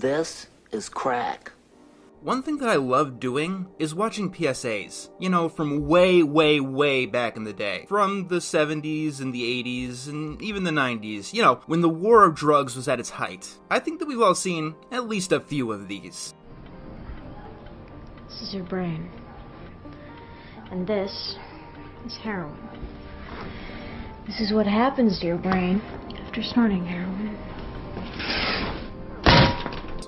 This is crack. One thing that I love doing is watching PSAs. You know, from way, way, way back in the day. From the 70s and the 80s and even the 90s. You know, when the war of drugs was at its height. I think that we've all seen at least a few of these. This is your brain. And this is heroin. This is what happens to your brain after snorting heroin.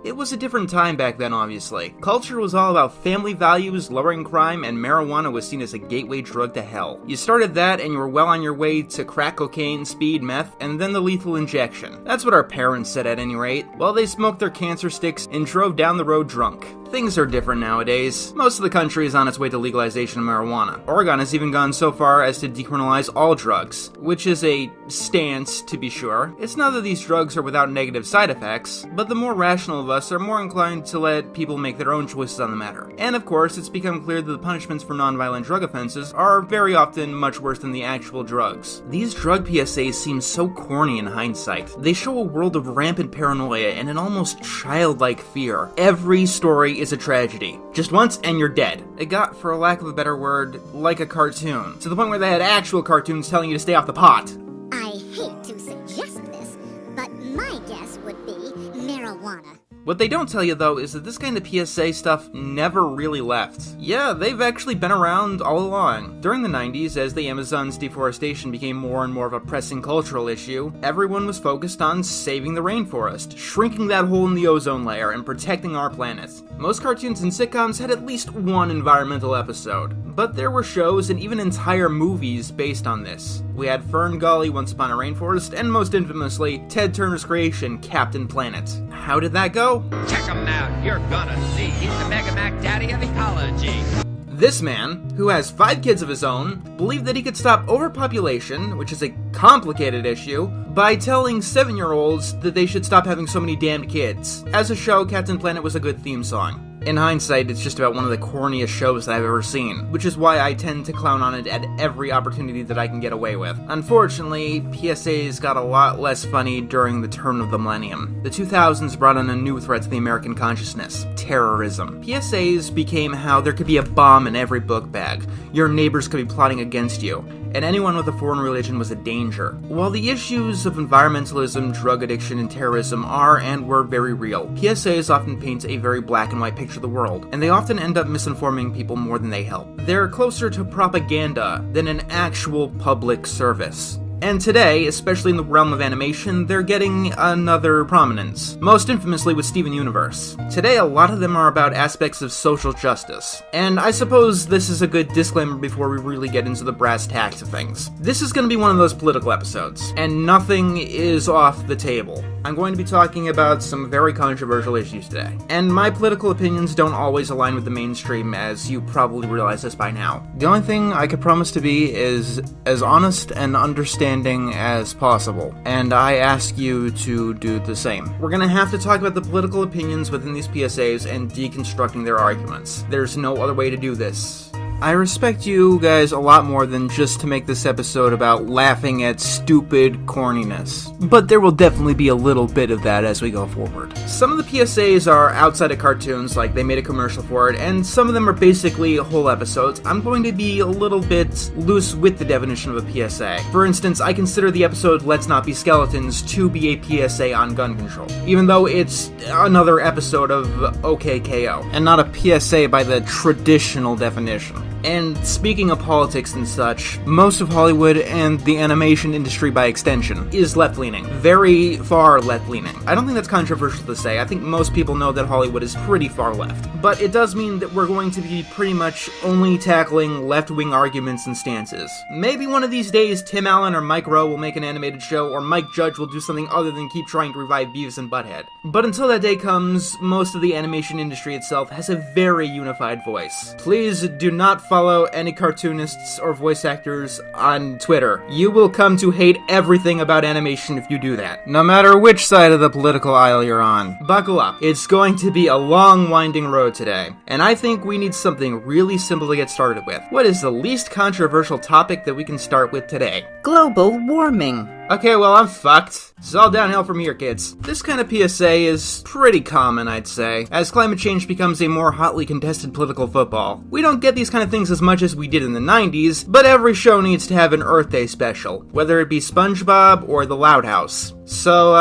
It was a different time back then, obviously. Culture was all about family values, lowering crime, and marijuana was seen as a gateway drug to hell. You started that and you were well on your way to crack cocaine, speed, meth, and then the lethal injection. That's what our parents said at any rate, while they smoked their cancer sticks and drove down the road drunk. Things are different nowadays. Most of the country is on its way to legalization of marijuana. Oregon has even gone so far as to decriminalize all drugs, which is a stance, to be sure. It's not that these drugs are without negative side effects, but the more rational of us are more inclined to let people make their own choices on the matter. And of course, it's become clear that the punishments for nonviolent drug offenses are very often much worse than the actual drugs. These drug PSAs seem so corny in hindsight. They show a world of rampant paranoia and an almost childlike fear. Every story is a tragedy. Just once and you're dead. It got, for a lack of a better word, like a cartoon. To the point where they had actual cartoons telling you to stay off the pot. I hate to suggest this, but my guess would be marijuana. What they don't tell you, though, is that this kind of PSA stuff never really left. Yeah, they've actually been around all along. During the 90s, as the Amazon's deforestation became more and more of a pressing cultural issue, everyone was focused on saving the rainforest, shrinking that hole in the ozone layer, and protecting our planet. Most cartoons and sitcoms had at least one environmental episode, but there were shows and even entire movies based on this. We had Fern Gully, Once Upon a Rainforest, and most infamously, Ted Turner's creation, Captain Planet. How did that go? Check him out, you're gonna see. He's the Mega Mac Daddy of ecology. This man, who has 5 kids of his own, believed that he could stop overpopulation, which is a complicated issue, by telling 7-year-olds that they should stop having so many damned kids. As a show, Captain Planet was a good theme song. In hindsight, it's just about one of the corniest shows that I've ever seen, which is why I tend to clown on it at every opportunity that I can get away with. Unfortunately, PSAs got a lot less funny during the turn of the millennium. The 2000s brought on a new threat to the American consciousness: terrorism. PSAs became how there could be a bomb in every book bag, your neighbors could be plotting against you, and anyone with a foreign religion was a danger. While the issues of environmentalism, drug addiction, and terrorism are and were very real, PSAs often paint a very black and white picture of the world, and they often end up misinforming people more than they help. They're closer to propaganda than an actual public service. And today, especially in the realm of animation, they're getting another prominence, most infamously with Steven Universe. Today, a lot of them are about aspects of social justice, and I suppose this is a good disclaimer before we really get into the brass tacks of things. This is going to be one of those political episodes, and nothing is off the table. I'm going to be talking about some very controversial issues today, and my political opinions don't always align with the mainstream, as you probably realize this by now. The only thing I could promise to be is as honest and understanding as possible, and I ask you to do the same. We're gonna have to talk about the political opinions within these PSAs and deconstructing their arguments. There's no other way to do this. I respect you guys a lot more than just to make this episode about laughing at stupid corniness, but there will definitely be a little bit of that as we go forward. Some of the PSAs are outside of cartoons, like they made a commercial for it, and some of them are basically whole episodes. I'm going to be a little bit loose with the definition of a PSA. For instance, I consider the episode Let's Not Be Skeletons to be a PSA on gun control, even though it's another episode of OKKO, and not a PSA by the traditional definition. And speaking of politics and such, most of Hollywood and the animation industry by extension is left-leaning. Very far left-leaning. I don't think that's controversial to say. I think most people know that Hollywood is pretty far left. But it does mean that we're going to be pretty much only tackling left-wing arguments and stances. Maybe one of these days Tim Allen or Mike Rowe will make an animated show, or Mike Judge will do something other than keep trying to revive Beavis and Butthead. But until that day comes, most of the animation industry itself has a very unified voice. Please do not follow any cartoonists or voice actors on Twitter. You will come to hate everything about animation if you do that, no matter which side of the political aisle you're on. Buckle up. It's going to be a long, winding road today, and I think we need something really simple to get started with. What is the least controversial topic that we can start with today? Global warming. Okay, well, I'm fucked. It's all downhill from here, kids. This kind of PSA is pretty common, I'd say, as climate change becomes a more hotly contested political football. We don't get these kind of things as much as we did in the 90s, but every show needs to have an Earth Day special, whether it be SpongeBob or The Loud House. So,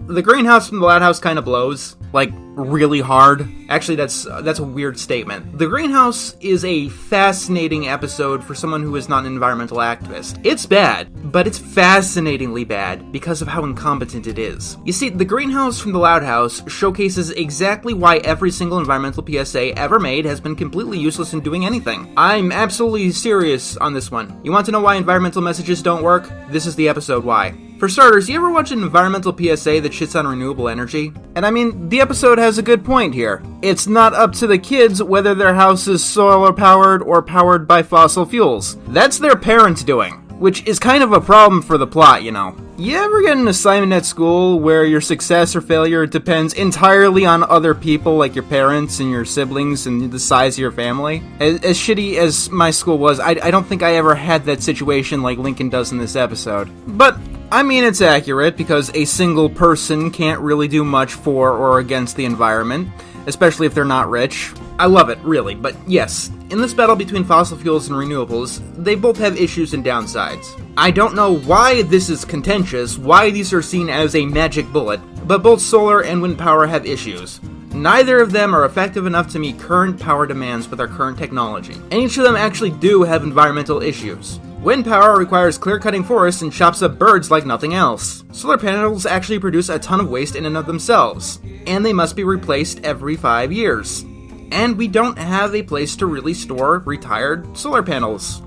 the greenhouse from The Loud House kind of blows. Like, really hard. Actually, that's a weird statement. The Greenhouse is a fascinating episode for someone who is not an environmental activist. It's bad, but it's fascinatingly bad because of how incompetent it is. You see, The Greenhouse from The Loud House showcases exactly why every single environmental PSA ever made has been completely useless in doing anything. I'm absolutely serious on this one. You want to know why environmental messages don't work? This is the episode why. For starters, you ever watch an environmental PSA that shits on renewable energy? And I mean, the episode has a good point here. It's not up to the kids whether their house is solar powered or powered by fossil fuels. That's their parents doing, which is kind of a problem for the plot, you know. You ever get an assignment at school where your success or failure depends entirely on other people, like your parents and your siblings and the size of your family? As shitty as my school was, I don't think I ever had that situation like Lincoln does in this episode. But I mean, it's accurate, because a single person can't really do much for or against the environment, especially if they're not rich. I love it, really, but yes, in this battle between fossil fuels and renewables, they both have issues and downsides. I don't know why this is contentious, why these are seen as a magic bullet, but both solar and wind power have issues. Neither of them are effective enough to meet current power demands with our current technology, and each of them actually do have environmental issues. Wind power requires clear-cutting forests and chops up birds like nothing else. Solar panels actually produce a ton of waste in and of themselves, and they must be replaced every 5 years. And we don't have a place to really store retired solar panels.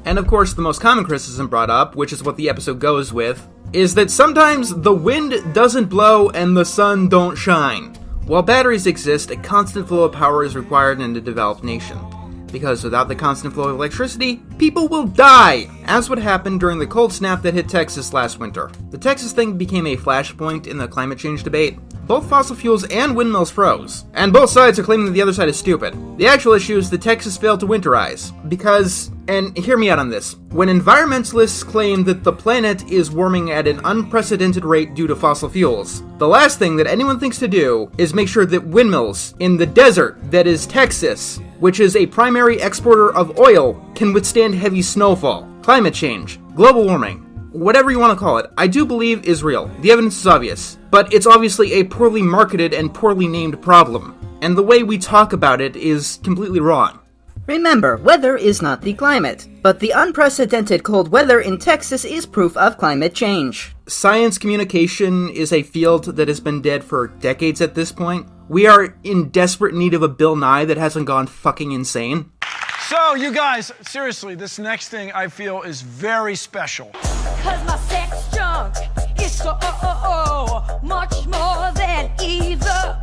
And of course, the most common criticism brought up, which is what the episode goes with, is that sometimes the wind doesn't blow and the sun don't shine. While batteries exist, a constant flow of power is required in a developed nation. Because without the constant flow of electricity, people will die, as would happen during the cold snap that hit Texas last winter. The Texas thing became a flashpoint in the climate change debate. Both fossil fuels and windmills froze, and both sides are claiming that the other side is stupid. The actual issue is that Texas failed to winterize, because, and hear me out on this, when environmentalists claim that the planet is warming at an unprecedented rate due to fossil fuels, the last thing that anyone thinks to do is make sure that windmills in the desert that is Texas, which is a primary exporter of oil, can withstand heavy snowfall, climate change, global warming, whatever you want to call it. I do believe is real. The evidence is obvious. But it's obviously a poorly marketed and poorly named problem. And the way we talk about it is completely wrong. Remember, weather is not the climate, but the unprecedented cold weather in Texas is proof of climate change. Science communication is a field that has been dead for decades at this point. We are in desperate need of a Bill Nye that hasn't gone fucking insane. So, you guys, seriously, this next thing I feel is very special. 'Cause my sex junk is so much more than either.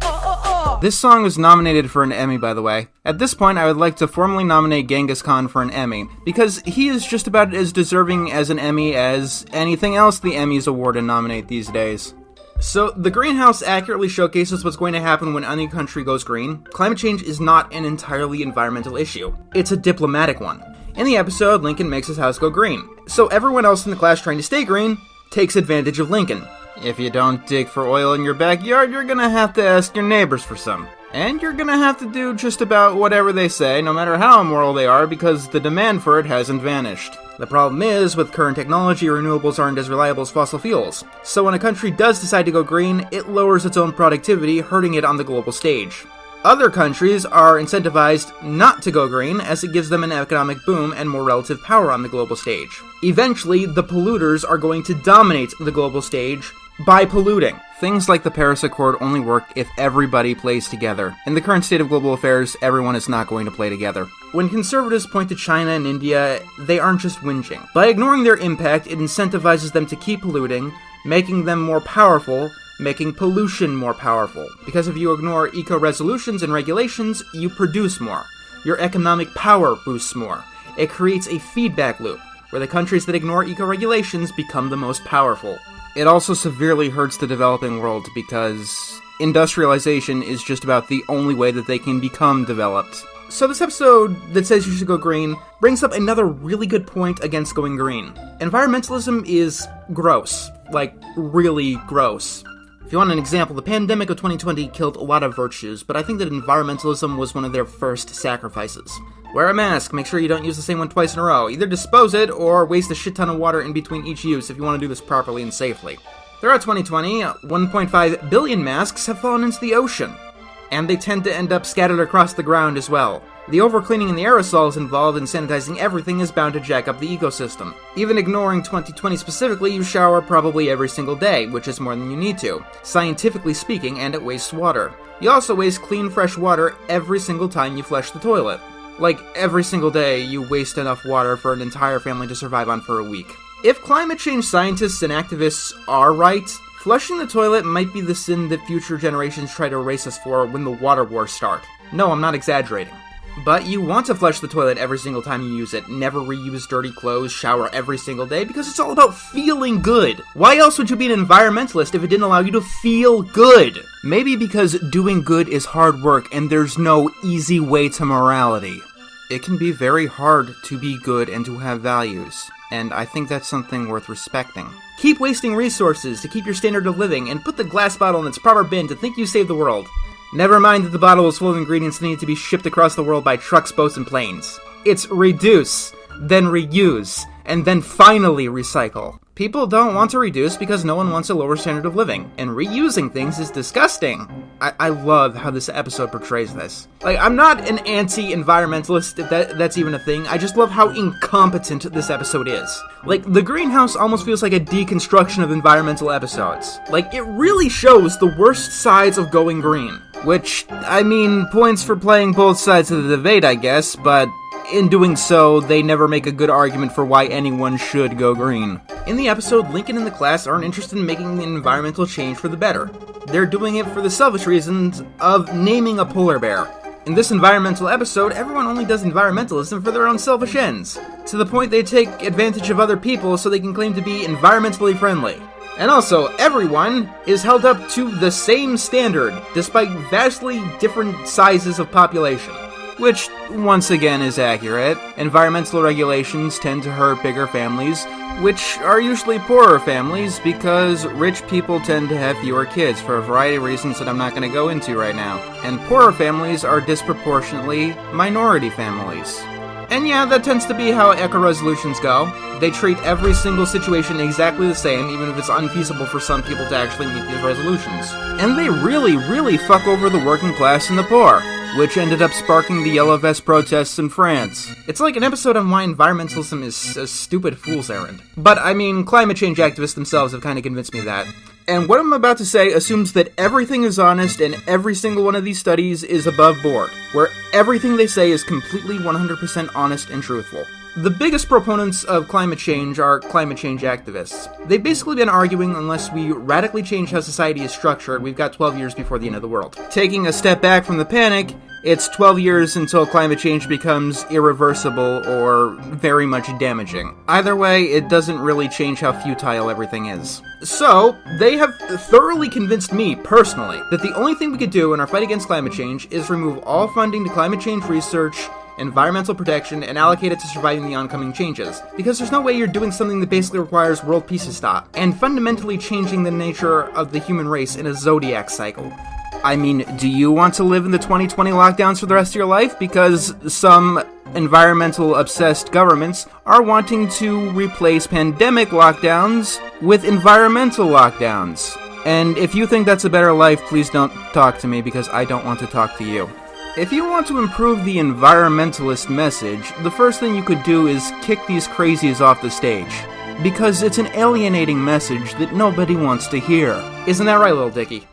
This song was nominated for an Emmy, by the way. At this point, I would like to formally nominate Genghis Khan for an Emmy, because he is just about as deserving as an Emmy as anything else the Emmys award and nominate these days. So, the greenhouse accurately showcases what's going to happen when any country goes green. Climate change is not an entirely environmental issue. It's a diplomatic one. In the episode, Lincoln makes his house go green. So everyone else in the class trying to stay green takes advantage of Lincoln. If you don't dig for oil in your backyard, you're gonna have to ask your neighbors for some. And you're gonna have to do just about whatever they say, no matter how immoral they are, because the demand for it hasn't vanished. The problem is, with current technology, renewables aren't as reliable as fossil fuels. So when a country does decide to go green, it lowers its own productivity, hurting it on the global stage. Other countries are incentivized not to go green, as it gives them an economic boom and more relative power on the global stage. Eventually, the polluters are going to dominate the global stage by polluting. Things like the Paris Accord only work if everybody plays together. In the current state of global affairs, everyone is not going to play together. When conservatives point to China and India, they aren't just whinging. By ignoring their impact, it incentivizes them to keep polluting, making them more powerful, making pollution more powerful. Because if you ignore eco-resolutions and regulations, you produce more. Your economic power boosts more. It creates a feedback loop, where the countries that ignore eco-regulations become the most powerful. It also severely hurts the developing world, because industrialization is just about the only way that they can become developed. So this episode that says you should go green brings up another really good point against going green. Environmentalism is gross. Like, really gross. If you want an example, the pandemic of 2020 killed a lot of virtues, but I think that environmentalism was one of their first sacrifices. Wear a mask, make sure you don't use the same one twice in a row. Either dispose it, or waste a shit ton of water in between each use if you want to do this properly and safely. Throughout 2020, 1.5 billion masks have fallen into the ocean, and they tend to end up scattered across the ground as well. The overcleaning and the aerosols involved in sanitizing everything is bound to jack up the ecosystem. Even ignoring 2020 specifically, you shower probably every single day, which is more than you need to, scientifically speaking, and it wastes water. You also waste clean, fresh water every single time you flush the toilet. Like, every single day, you waste enough water for an entire family to survive on for a week. If climate change scientists and activists are right, flushing the toilet might be the sin that future generations try to erase us for when the water wars start. No, I'm not exaggerating. But you want to flush the toilet every single time you use it, never reuse dirty clothes, shower every single day, because it's all about feeling good. Why else would you be an environmentalist if it didn't allow you to feel good? Maybe because doing good is hard work and there's no easy way to morality. It can be very hard to be good and to have values, and I think that's something worth respecting. Keep wasting resources to keep your standard of living, and put the glass bottle in its proper bin to think you saved the world. Never mind that the bottle is full of ingredients that need to be shipped across the world by trucks, boats, and planes. It's reduce, then reuse, and then finally recycle. People don't want to reduce because no one wants a lower standard of living, and reusing things is disgusting. I love how this episode portrays this. Like, I'm not an anti-environmentalist, if that's even a thing, I just love how incompetent this episode is. Like, The Greenhouse almost feels like a deconstruction of environmental episodes. Like, it really shows the worst sides of going green. Which, I mean, points for playing both sides of the debate, I guess, but in doing so, they never make a good argument for why anyone should go green. In the episode, Lincoln and the class aren't interested in making an environmental change for the better. They're doing it for the selfish reasons of naming a polar bear. In this environmental episode, everyone only does environmentalism for their own selfish ends, to the point they take advantage of other people so they can claim to be environmentally friendly. And also, everyone is held up to the same standard, despite vastly different sizes of population. Which, once again, is accurate. Environmental regulations tend to hurt bigger families, which are usually poorer families, because rich people tend to have fewer kids for a variety of reasons that I'm not going to go into right now. And poorer families are disproportionately minority families. And yeah, that tends to be how eco resolutions go. They treat every single situation exactly the same, even if it's unfeasible for some people to actually meet these resolutions. And they really fuck over the working class and the poor, which ended up sparking the Yellow Vest protests in France. It's like an episode on why environmentalism is a stupid fool's errand. But, I mean, climate change activists themselves have kind of convinced me of that. And what I'm about to say assumes that everything is honest and every single one of these studies is above board, where everything they say is completely 100% honest and truthful. The biggest proponents of climate change are climate change activists. They've basically been arguing unless we radically change how society is structured, we've got 12 years before the end of the world. Taking a step back from the panic, it's 12 years until climate change becomes irreversible or very much damaging. Either way, it doesn't really change how futile everything is. So, they have thoroughly convinced me, personally, that the only thing we could do in our fight against climate change is remove all funding to climate change research, environmental protection, and allocate it to surviving the oncoming changes. Because there's no way you're doing something that basically requires world peace to stop, and fundamentally changing the nature of the human race in a zodiac cycle. I mean, do you want to live in the 2020 lockdowns for the rest of your life? Because some environmental-obsessed governments are wanting to replace pandemic lockdowns with environmental lockdowns. And if you think that's a better life, please don't talk to me, because I don't want to talk to you. If you want to improve the environmentalist message, the first thing you could do is kick these crazies off the stage. Because it's an alienating message that nobody wants to hear. Isn't that right, little Dickie?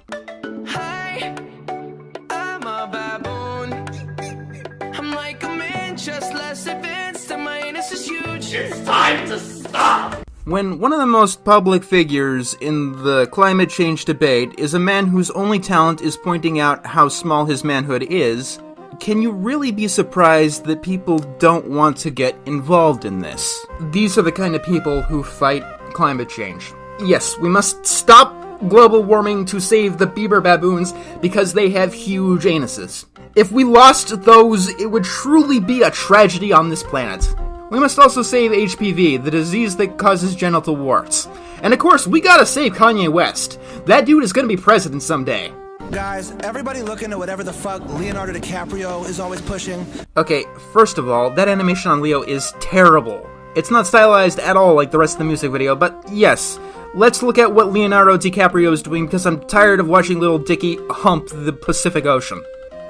It's time to stop! When one of the most public figures in the climate change debate is a man whose only talent is pointing out how small his manhood is, can you really be surprised that people don't want to get involved in this? These are the kind of people who fight climate change. Yes, we must stop global warming to save the beaver baboons because they have huge anuses. If we lost those, it would truly be a tragedy on this planet. We must also save HPV, the disease that causes genital warts. And of course, we gotta save Kanye West. That dude is gonna be president someday. Guys, everybody look into whatever the fuck Leonardo DiCaprio is always pushing. Okay, first of all, that animation on Leo is terrible. It's not stylized at all like the rest of the music video, but yes, let's look at what Leonardo DiCaprio is doing because I'm tired of watching little Dicky hump the Pacific Ocean.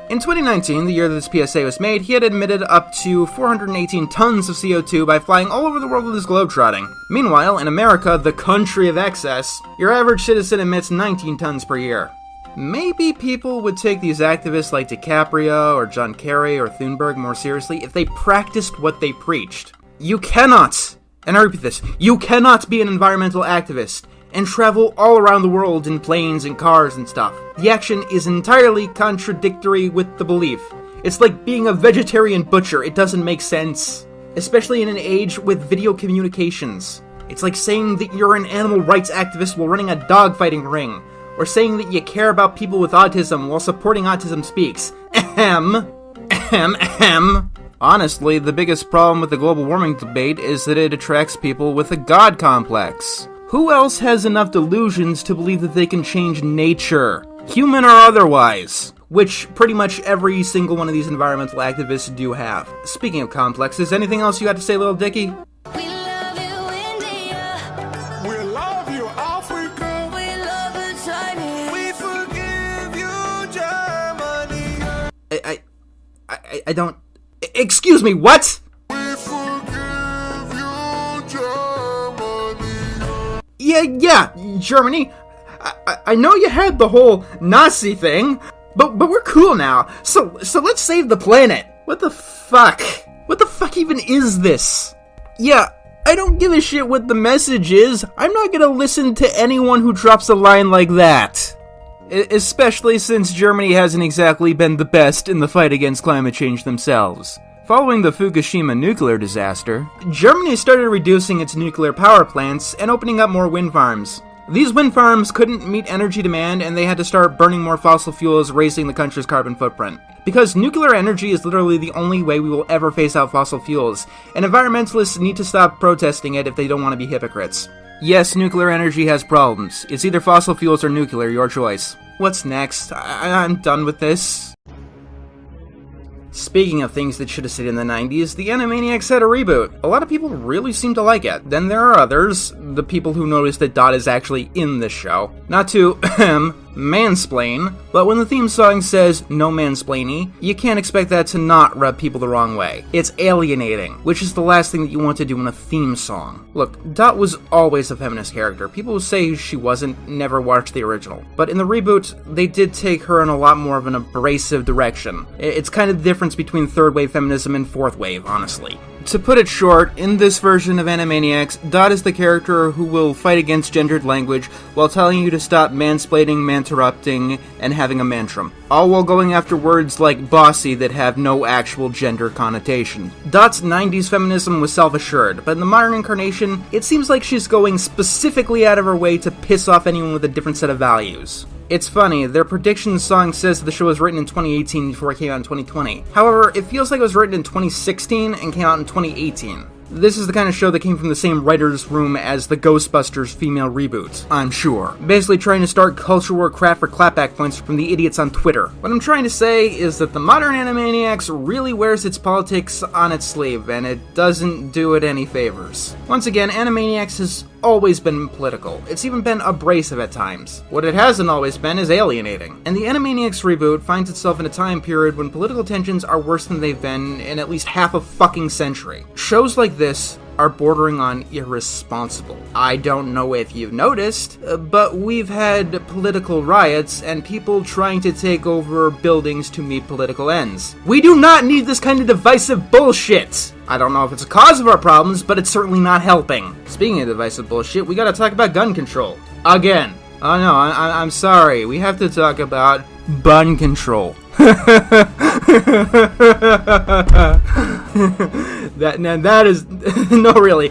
In 2019, the year that this PSA was made, he had emitted up to 418 tons of CO2 by flying all over the world with his globetrotting. Meanwhile, in America, the country of excess, your average citizen emits 19 tons per year. Maybe people would take these activists like DiCaprio or John Kerry or Thunberg more seriously if they practiced what they preached. You cannot, and I repeat this, you cannot be an environmental activist and travel all around the world in planes and cars and stuff. The action is entirely contradictory with the belief. It's like being a vegetarian butcher, it doesn't make sense. Especially in an age with video communications. It's like saying that you're an animal rights activist while running a dogfighting ring, or saying that you care about people with autism while supporting Autism Speaks. Ahem. Ahem. Ahem. Honestly, the biggest problem with the global warming debate is that it attracts people with a god complex. Who else has enough delusions to believe that they can change nature, human or otherwise? Which pretty much every single one of these environmental activists do have. Speaking of complexes, anything else you got to say, little Dicky? We love you, India. We love you, Africa. We love you, China. We forgive you, Germany. I don't... Excuse me, what? We forgive you, Germany. Yeah, Germany. I know you had the whole Nazi thing, but we're cool now. So let's save the planet. What the fuck? What the fuck even is this? Yeah, I don't give a shit what the message is. I'm not gonna listen to anyone who drops a line like that. Especially since Germany hasn't exactly been the best in the fight against climate change themselves. Following the Fukushima nuclear disaster, Germany started reducing its nuclear power plants and opening up more wind farms. These wind farms couldn't meet energy demand and they had to start burning more fossil fuels, raising the country's carbon footprint. Because nuclear energy is literally the only way we will ever phase out fossil fuels, and environmentalists need to stop protesting it if they don't want to be hypocrites. Yes, nuclear energy has problems. It's either fossil fuels or nuclear, your choice. What's next? I'm done with this. Speaking of things that should have stayed in the 90s, the Animaniacs had a reboot. A lot of people really seem to like it. Then there are others, the people who notice that Dot is actually in this show. Not to, mansplain, but when the theme song says no mansplaining, you can't expect that to not rub people the wrong way. It's alienating, which is the last thing that you want to do in a theme song. Look, Dot was always a feminist character. People who say she wasn't never watched the original. But in the reboot, they did take her in a lot more of an abrasive direction. It's kind of the difference between third wave feminism and fourth wave, honestly. To put it short, in this version of Animaniacs, Dot is the character who will fight against gendered language while telling you to stop mansplaining, manterrupting, and having a mantrum. All while going after words like bossy that have no actual gender connotation. Dot's 90s feminism was self-assured, but in the modern incarnation, it seems like she's going specifically out of her way to piss off anyone with a different set of values. It's funny, their prediction song says the show was written in 2018 before it came out in 2020. However, it feels like it was written in 2016 and came out in 2018. This is the kind of show that came from the same writer's room as the Ghostbusters female reboot, I'm sure. Basically trying to start culture war crap for clapback points from the idiots on Twitter. What I'm trying to say is that the modern Animaniacs really wears its politics on its sleeve, and it doesn't do it any favors. Once again, Animaniacs has always been political. It's even been abrasive at times. What it hasn't always been is alienating. And the Animaniacs reboot finds itself in a time period when political tensions are worse than they've been in at least half a fucking century. Shows like this are bordering on irresponsible. I don't know if you've noticed, but we've had political riots and people trying to take over buildings to meet political ends. We do not need this kind of divisive bullshit! I don't know if it's a cause of our problems, but it's certainly not helping. Speaking of divisive bullshit, we gotta talk about gun control. Again. Oh no, I'm sorry. We have to talk about bun control. that is no, really.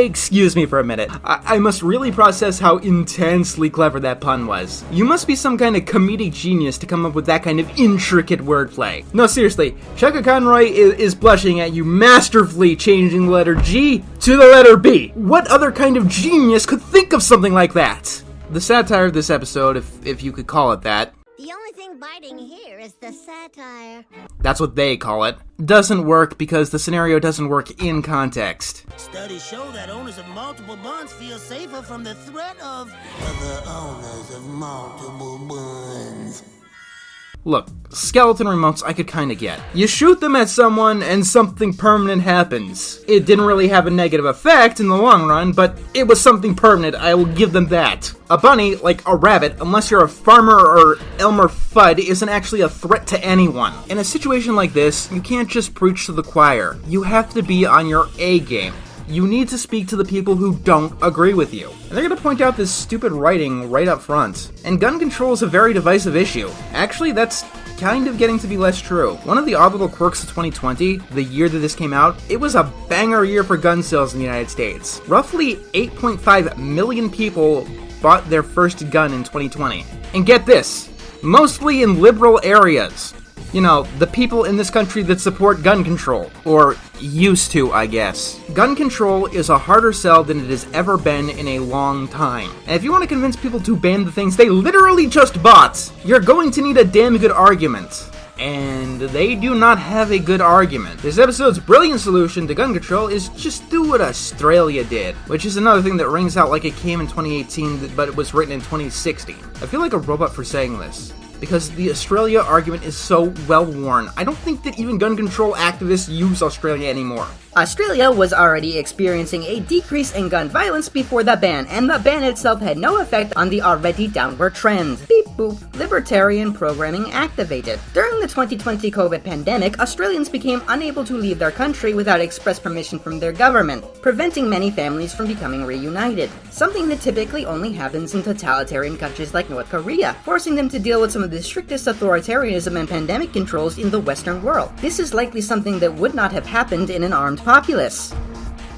Excuse me for a minute. I must really process how intensely clever that pun was. You must be some kind of comedic genius to come up with that kind of intricate wordplay. No, seriously, Chaka Conroy is blushing at you masterfully changing the letter G to the letter B. What other kind of genius could think of something like that? The satire of this episode, if you could call it that. The only thing biting here is the satire. That's what they call it. Doesn't work because the scenario doesn't work in context. Studies show that owners of multiple buns feel safer from the threat of other owners of multiple buns. Look, skeleton remotes I could kinda get. You shoot them at someone and something permanent happens. It didn't really have a negative effect in the long run, but it was something permanent, I will give them that. A bunny, like a rabbit, unless you're a farmer or Elmer Fudd, isn't actually a threat to anyone. In a situation like this, you can't just preach to the choir. You have to be on your A game. You need to speak to the people who don't agree with you. And they're gonna point out this stupid writing right up front. And gun control is a very divisive issue. Actually, that's kind of getting to be less true. One of the odd little quirks of 2020, the year that this came out, it was a banger year for gun sales in the United States. Roughly 8.5 million people bought their first gun in 2020. And get this, mostly in liberal areas. You know, the people in this country that support gun control. Or used to, I guess. Gun control is a harder sell than it has ever been in a long time. And if you want to convince people to ban the things they literally just bought, you're going to need a damn good argument. And they do not have a good argument. This episode's brilliant solution to gun control is just do what Australia did, which is another thing that rings out like it came in 2018, but it was written in 2016. I feel like a robot for saying this, because the Australia argument is so well worn. I don't think that even gun control activists use Australia anymore. Australia was already experiencing a decrease in gun violence before the ban, and the ban itself had no effect on the already downward trend. Beep boop, libertarian programming activated. During the 2020 COVID pandemic, Australians became unable to leave their country without express permission from their government, preventing many families from becoming reunited. Something that typically only happens in totalitarian countries like North Korea, forcing them to deal with some of the strictest authoritarianism and pandemic controls in the Western world. This is likely something that would not have happened in an armed populace.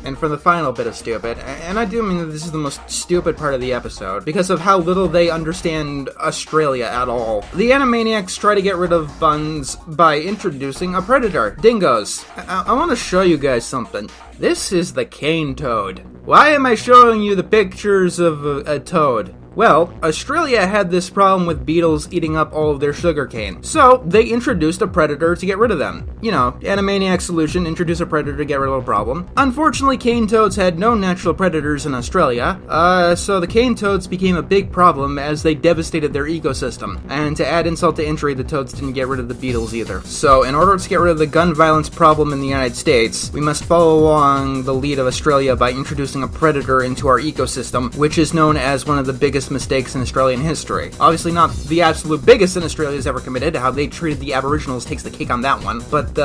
And for the final bit of stupid, and I do mean that this is the most stupid part of the episode, because of how little they understand Australia at all. The Animaniacs try to get rid of buns by introducing a predator, dingoes. I want to show you guys something. This is the cane toad. Why am I showing you the pictures of a toad? Well, Australia had this problem with beetles eating up all of their sugarcane, so they introduced a predator to get rid of them. You know, Animaniac solution, introduce a predator to get rid of a problem. Unfortunately, cane toads had no natural predators in Australia, so the cane toads became a big problem as they devastated their ecosystem. And to add insult to injury, the toads didn't get rid of the beetles either. So in order to get rid of the gun violence problem in the United States, we must follow along the lead of Australia by introducing a predator into our ecosystem, which is known as one of the biggest mistakes in Australian history. Obviously not the absolute biggest sin Australia's ever committed. How they treated the Aboriginals takes the cake on that one. But,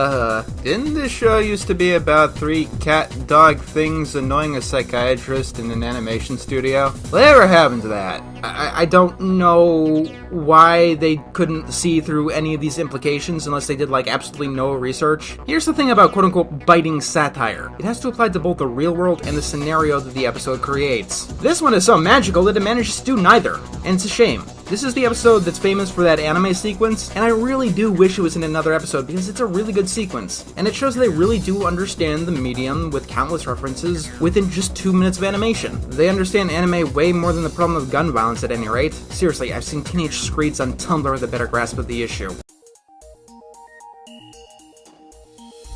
didn't this show used to be about 3 cat-dog things annoying a psychiatrist in an animation studio? Whatever happened to that? I don't know why they couldn't see through any of these implications unless they did, like, absolutely no research. Here's the thing about quote-unquote biting satire. It has to apply to both the real world and the scenario that the episode creates. This one is so magical that it manages to do neither, and it's a shame. This is the episode that's famous for that anime sequence, and I really do wish it was in another episode because it's a really good sequence, and it shows they really do understand the medium with countless references within just 2 minutes of animation. They understand anime way more than the problem of gun violence at any rate. Seriously, I've seen teenage screeds on Tumblr with a better grasp of the issue.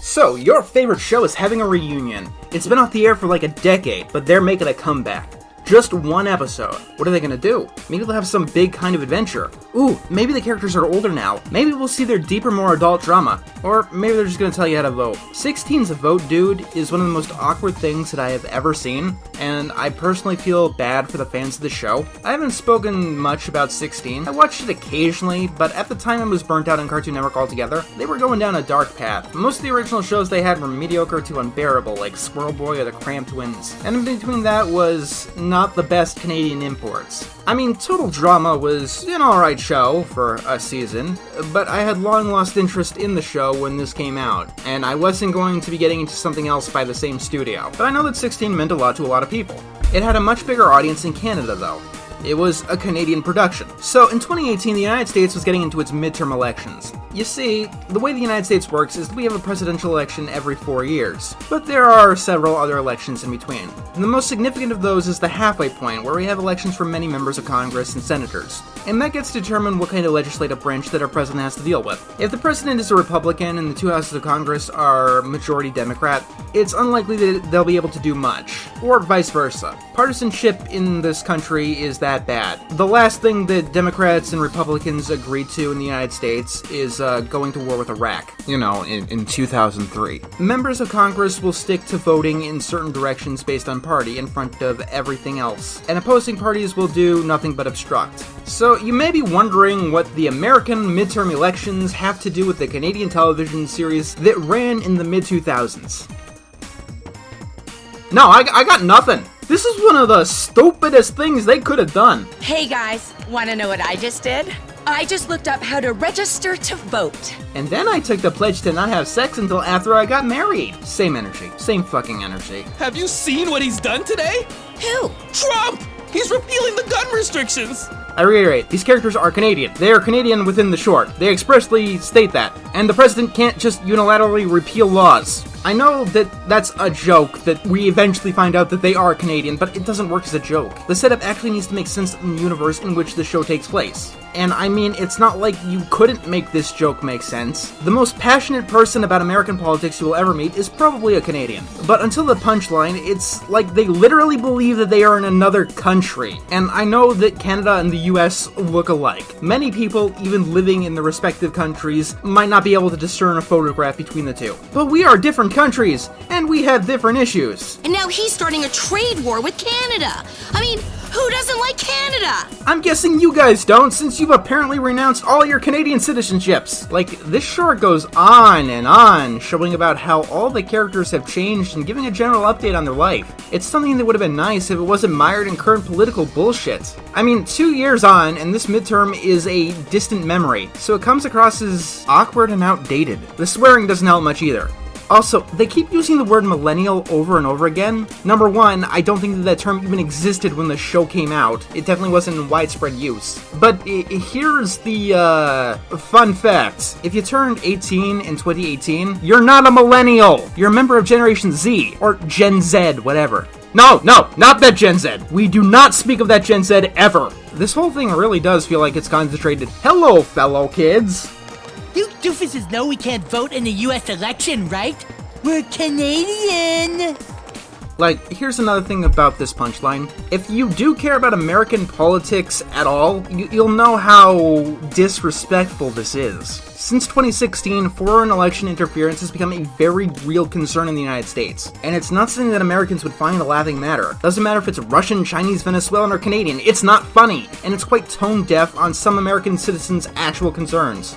So, your favorite show is having a reunion. It's been off the air for like a decade, but they're making a comeback. Just 1 episode. What are they gonna do? Maybe they'll have some big kind of adventure. Ooh, maybe the characters are older now. Maybe we'll see their deeper, more adult drama. Or maybe they're just gonna tell you how to vote. 16's a vote, dude, is one of the most awkward things that I have ever seen. and I personally feel bad for the fans of the show. I haven't spoken much about 16. I watched it occasionally, but at the time I was burnt out on Cartoon Network altogether. They were going down a dark path. Most of the original shows they had were mediocre to unbearable, like Squirrel Boy or the Cramp Twins. And in between that was not the best Canadian imports. I mean, Total Drama was an alright show for a season, but I had long lost interest in the show when this came out, and I wasn't going to be getting into something else by the same studio. But I know that 16 meant a lot to a lot of people. It had a much bigger audience in Canada, though. It was a Canadian production. So in 2018, the United States was getting into its midterm elections. You see, the way the United States works is that we have a presidential election every 4 years, but there are several other elections in between. And the most significant of those is the halfway point, where we have elections for many members of Congress and senators. And that gets to determine what kind of legislative branch that our president has to deal with. If the president is a Republican and the two houses of Congress are majority Democrat, it's unlikely that they'll be able to do much, or vice versa. Partisanship in this country is that bad. The last thing that Democrats and Republicans agreed to in the United States is going to war with Iraq, in 2003. Members of Congress will stick to voting in certain directions based on party in front of everything else, and opposing parties will do nothing but obstruct. So you may be wondering what the American midterm elections have to do with the Canadian television series that ran in the mid-2000s. No, I got nothing. This is one of the stupidest things they could have done. Hey guys, wanna know what I just did? I just looked up how to register to vote. And then I took the pledge to not have sex until after I got married. Same energy. Same fucking energy. Have you seen what he's done today? Who? Trump! He's repealing the gun restrictions! I reiterate, these characters are Canadian. They are Canadian within the short. They expressly state that. And the president can't just unilaterally repeal laws. I know that that's a joke, that we eventually find out that they are Canadian, but it doesn't work as a joke. The setup actually needs to make sense in the universe in which the show takes place. And I mean, it's not like you couldn't make this joke make sense. The most passionate person about American politics you will ever meet is probably a Canadian. But until the punchline, it's like they literally believe that they are in another country. And I know that Canada and the US look alike. Many people, even living in the respective countries, might not be able to discern a photograph between the two. But we are different countries, and we have different issues. And now he's starting a trade war with Canada. I mean, who doesn't like Canada? I'm guessing you guys don't, since you've apparently renounced all your Canadian citizenships. Like, this short goes on and on, showing about how all the characters have changed and giving a general update on their life. It's something that would have been nice if it wasn't mired in current political bullshit. I mean, 2 years on, and this midterm is a distant memory, so it comes across as awkward and outdated. The swearing doesn't help much either. Also, they keep using the word millennial over and over again. Number one, I don't think that term even existed when the show came out. It definitely wasn't in widespread use. But here's the, fun fact. If you turned 18 in 2018, you're not a millennial! You're a member of Generation Z, or Gen Z, whatever. No, not that Gen Z. We do not speak of that Gen Z ever. This whole thing really does feel like it's concentrated. Hello, fellow kids! You doofuses know we can't vote in the US election, right? We're Canadian! Like, here's another thing about this punchline. If you do care about American politics at all, you'll know how disrespectful this is. Since 2016, foreign election interference has become a very real concern in the United States. And it's not something that Americans would find a laughing matter. Doesn't matter if it's Russian, Chinese, Venezuelan, or Canadian, it's not funny. And it's quite tone deaf on some American citizens' actual concerns.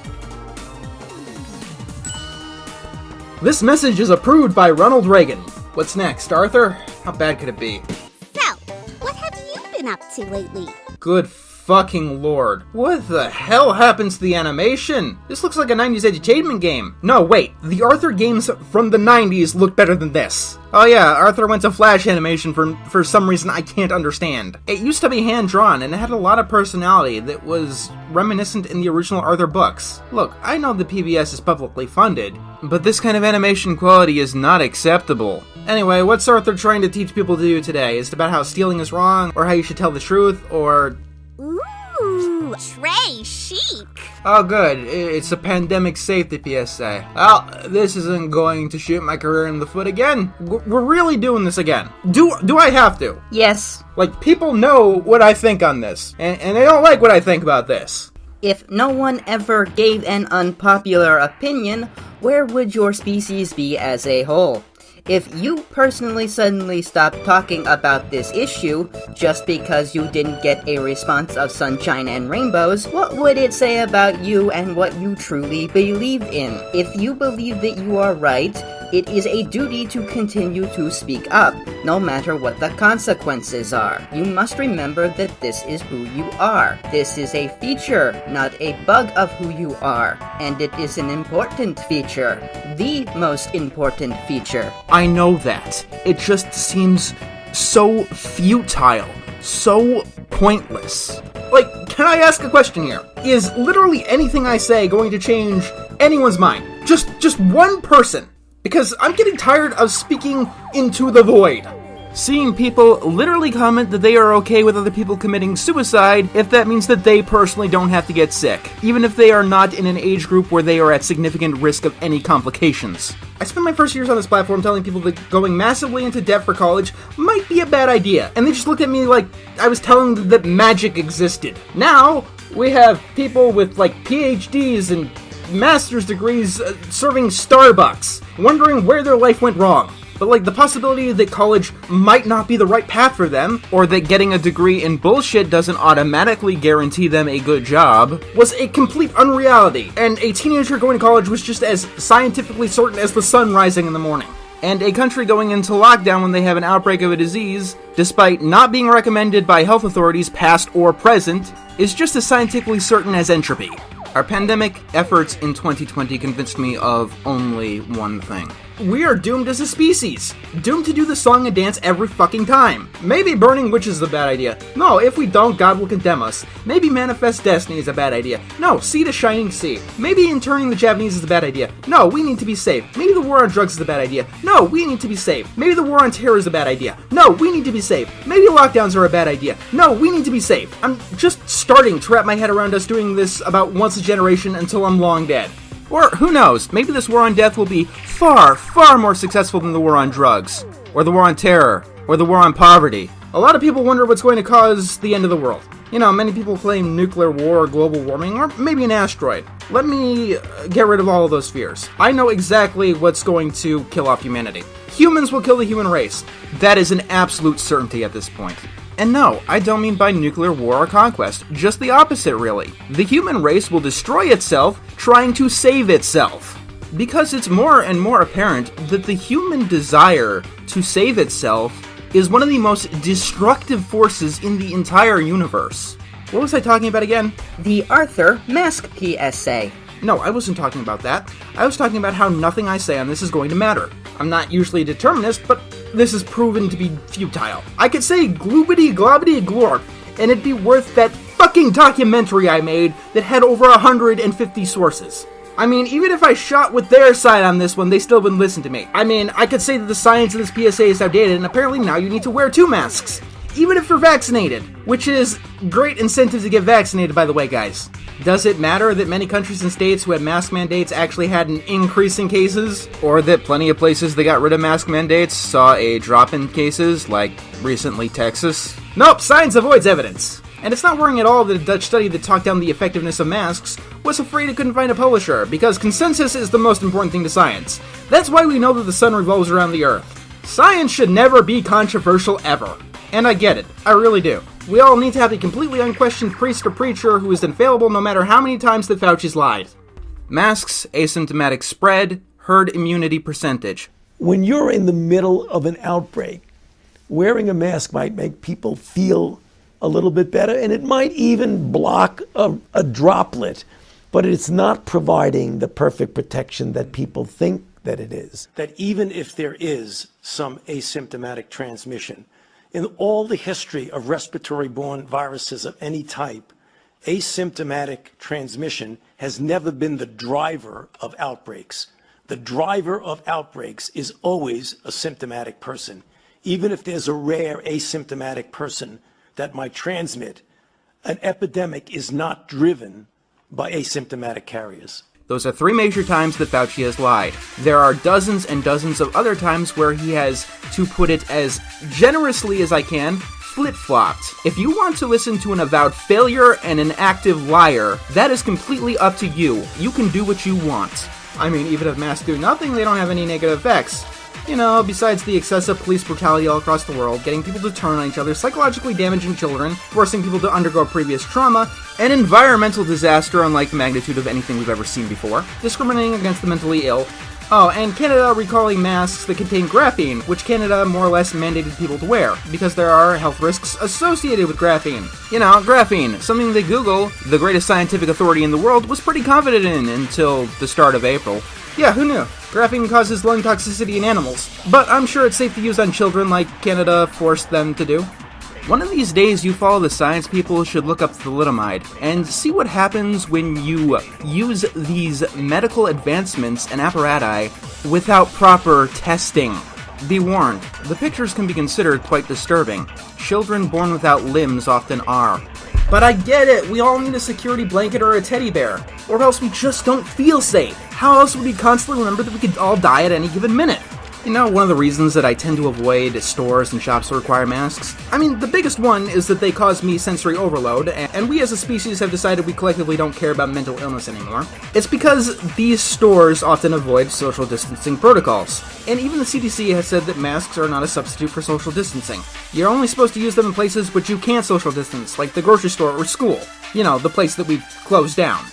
This message is approved by Ronald Reagan. What's next, Arthur? How bad could it be? So, what have you been up to lately? Good fucking lord. What the hell happens to the animation? This looks like a 90s edutainment game. No, wait. The Arthur games from the 90s look better than this. Oh yeah, Arthur went to Flash animation for some reason I can't understand. It used to be hand-drawn, and it had a lot of personality that was reminiscent in the original Arthur books. Look, I know the PBS is publicly funded, but this kind of animation quality is not acceptable. Anyway, what's Arthur trying to teach people to do today? Is it about how stealing is wrong, or how you should tell the truth, or... Ooh, Trey chic. Oh good, it's a pandemic safety PSA. Well, this isn't going to shoot my career in the foot again. We're really doing this again. Do I have to? Yes. Like, people know what I think on this, and they don't like what I think about this. If no one ever gave an unpopular opinion, where would your species be as a whole? If you personally suddenly stopped talking about this issue just because you didn't get a response of sunshine and rainbows, what would it say about you and what you truly believe in? If you believe that you are right, it is a duty to continue to speak up, no matter what the consequences are. You must remember that this is who you are. This is a feature, not a bug of who you are. And it is an important feature. The most important feature. I know that. It just seems so futile, so pointless. Like, can I ask a question here? Is literally anything I say going to change anyone's mind? Just one person. Because I'm getting tired of speaking into the void. Seeing people literally comment that they are okay with other people committing suicide if that means that they personally don't have to get sick, even if they are not in an age group where they are at significant risk of any complications. I spent my first years on this platform telling people that going massively into debt for college might be a bad idea, and they just looked at me like I was telling them that magic existed. Now, we have people with like PhDs and master's degrees serving Starbucks, wondering where their life went wrong. But like the possibility that college might not be the right path for them, or that getting a degree in bullshit doesn't automatically guarantee them a good job, was a complete unreality, and a teenager going to college was just as scientifically certain as the sun rising in the morning. And a country going into lockdown when they have an outbreak of a disease, despite not being recommended by health authorities past or present, is just as scientifically certain as entropy. Our pandemic efforts in 2020 convinced me of only one thing. We are doomed as a species. Doomed to do the song and dance every fucking time. Maybe burning witches is a bad idea. No, if we don't, God will condemn us. Maybe manifest destiny is a bad idea. No, see the shining sea. Maybe interning the Japanese is a bad idea. No, we need to be safe. Maybe the war on drugs is a bad idea. No, we need to be safe. Maybe the war on terror is a bad idea. No, we need to be safe. Maybe lockdowns are a bad idea. No, we need to be safe. I'm just starting to wrap my head around us doing this about once a generation until I'm long dead. Or, who knows, maybe this war on death will be far, far more successful than the war on drugs, or the war on terror, or the war on poverty. A lot of people wonder what's going to cause the end of the world. You know, many people claim nuclear war or global warming, or maybe an asteroid. Let me get rid of all of those fears. I know exactly what's going to kill off humanity. Humans will kill the human race. That is an absolute certainty at this point. And no, I don't mean by nuclear war or conquest, just the opposite really. The human race will destroy itself trying to save itself. Because it's more and more apparent that the human desire to save itself is one of the most destructive forces in the entire universe. What was I talking about again? The Arthur Mask PSA. No, I wasn't talking about that. I was talking about how nothing I say on this is going to matter. I'm not usually a determinist, but this is proven to be futile. I could say gloobity globbity glorp, and it'd be worth that fucking documentary I made that had over 150 sources. I mean, even if I shot with their side on this one, they still wouldn't listen to me. I mean, I could say that the science of this PSA is outdated, and apparently now you need to wear 2 masks. Even if you're vaccinated, which is great incentive to get vaccinated, by the way, guys. Does it matter that many countries and states who had mask mandates actually had an increase in cases? Or that plenty of places that got rid of mask mandates saw a drop in cases, like recently Texas? Nope, science avoids evidence. And it's not worrying at all that a Dutch study that talked down the effectiveness of masks was afraid it couldn't find a publisher, because consensus is the most important thing to science. That's why we know that the sun revolves around the earth. Science should never be controversial ever. And I get it, I really do. We all need to have a completely unquestioned priest or preacher who is infallible no matter how many times that Fauci's lied. Masks, asymptomatic spread, herd immunity percentage. When you're in the middle of an outbreak, wearing a mask might make people feel a little bit better, and it might even block a droplet, but it's not providing the perfect protection that people think that it is. That even if there is some asymptomatic transmission, in all the history of respiratory-borne viruses of any type, asymptomatic transmission has never been the driver of outbreaks. The driver of outbreaks is always a symptomatic person. Even if there's a rare asymptomatic person that might transmit, an epidemic is not driven by asymptomatic carriers. Those are 3 major times that Fauci has lied. There are dozens and dozens of other times where he has, to put it as generously as I can, flip-flopped. If you want to listen to an avowed failure and an active liar, that is completely up to you. You can do what you want. I mean, even if masks do nothing, they don't have any negative effects. You know, besides the excessive police brutality all across the world, getting people to turn on each other, psychologically damaging children, forcing people to undergo previous trauma, an environmental disaster unlike the magnitude of anything we've ever seen before, discriminating against the mentally ill, oh, and Canada recalling masks that contain graphene, which Canada more or less mandated people to wear, because there are health risks associated with graphene. You know, graphene, something that Google, the greatest scientific authority in the world, was pretty confident in until the start of April. Yeah, who knew? Graphene causes lung toxicity in animals, but I'm sure it's safe to use on children like Canada forced them to do. One of these days, you follow the science people should look up thalidomide and see what happens when you use these medical advancements and apparati without proper testing. Be warned, the pictures can be considered quite disturbing. Children born without limbs often are. But I get it, we all need a security blanket or a teddy bear, or else we just don't feel safe. How else would we constantly remember that we could all die at any given minute? You know, one of the reasons that I tend to avoid stores and shops that require masks? I mean, the biggest one is that they cause me sensory overload, and we as a species have decided we collectively don't care about mental illness anymore. It's because these stores often avoid social distancing protocols, and even the CDC has said that masks are not a substitute for social distancing. You're only supposed to use them in places which you can't social distance, like the grocery store or school. You know, the place that we've closed down.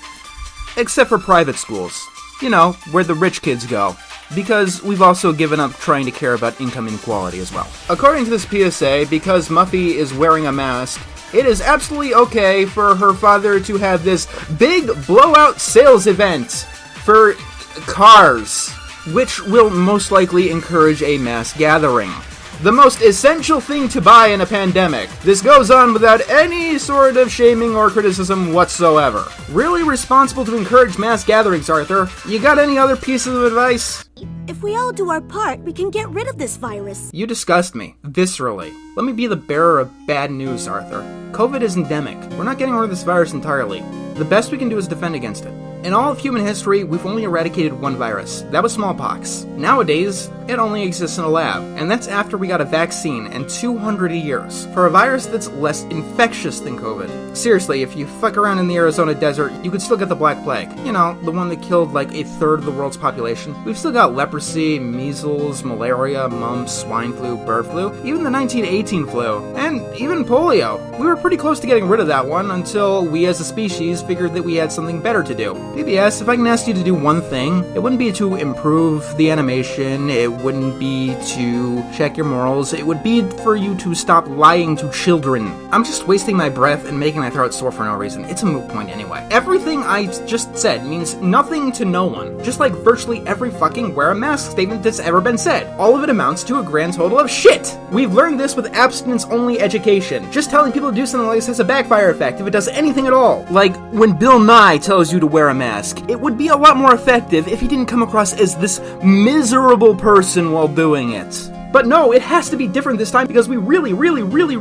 Except for private schools. You know, where the rich kids go. Because we've also given up trying to care about income inequality as well. According to this PSA, because Muffy is wearing a mask, it is absolutely okay for her father to have this big blowout sales event for cars, which will most likely encourage a mass gathering. The most essential thing to buy in a pandemic. This goes on without any sort of shaming or criticism whatsoever. Really responsible to encourage mass gatherings, Arthur. You got any other pieces of advice? If we all do our part, we can get rid of this virus. You disgust me, viscerally. Let me be the bearer of bad news, Arthur. COVID is endemic. We're not getting rid of this virus entirely. The best we can do is defend against it. In all of human history, we've only eradicated one virus. That was smallpox. Nowadays, it only exists in a lab, and that's after we got a vaccine and 200 years for a virus that's less infectious than COVID. Seriously, if you fuck around in the Arizona desert, you could still get the Black Plague. You know, the one that killed like a third of the world's population. We've still got leprosy, measles, malaria, mumps, swine flu, bird flu, even the 1918 flu, and even polio. We were pretty close to getting rid of that one until we as a species figured that we had something better to do. PBS, if I can ask you to do one thing, it wouldn't be to improve the animation, it wouldn't be to check your morals, it would be for you to stop lying to children. I'm just wasting my breath and making my throat sore for no reason. It's a moot point anyway. Everything I just said means nothing to no one, just like virtually every fucking wear a mask statement that's ever been said. All of it amounts to a grand total of shit! We've learned this with abstinence-only education. Just telling people to do something like this has a backfire effect if it does anything at all. Like when Bill Nye tells you to wear a mask. It would be a lot more effective if he didn't come across as this miserable person while doing it. But no, it has to be different this time because we really want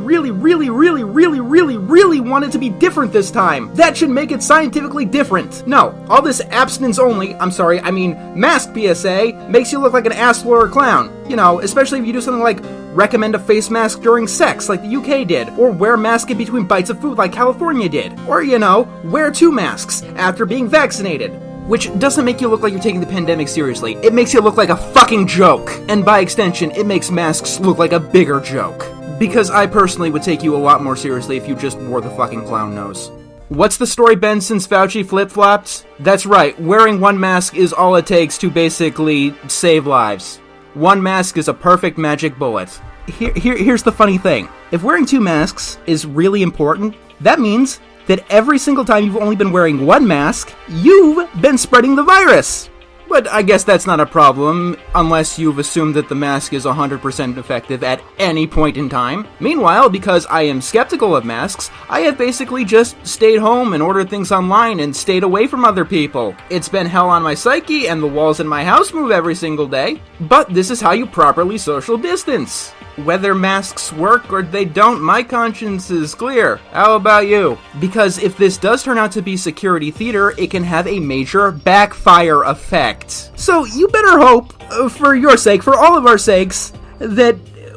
it to be different this time. That should make it scientifically different. No, all this abstinence only, mask PSA, makes you look like an asshole or a clown. You know, especially if you do something like recommend a face mask during sex like the UK did, or wear a mask in between bites of food like California did, or, you know, wear 2 masks after being vaccinated. Which doesn't make you look like you're taking the pandemic seriously. It makes you look like a fucking joke. And by extension, it makes masks look like a bigger joke. Because I personally would take you a lot more seriously if you just wore the fucking clown nose. What's the story been since Fauci flip-flopped? That's right, wearing one mask is all it takes to basically save lives. One mask is a perfect magic bullet. Here's the funny thing. If wearing 2 masks is really important, that means that every single time you've only been wearing one mask, you've been spreading the virus. But I guess that's not a problem, unless you've assumed that the mask is 100% effective at any point in time. Meanwhile, because I am skeptical of masks, I have basically just stayed home and ordered things online and stayed away from other people. It's been hell on my psyche, and the walls in my house move every single day. But this is how you properly social distance. Whether masks work or they don't, my conscience is clear. How about you? Because if this does turn out to be security theater, it can have a major backfire effect. So you better hope, for your sake, for all of our sakes, that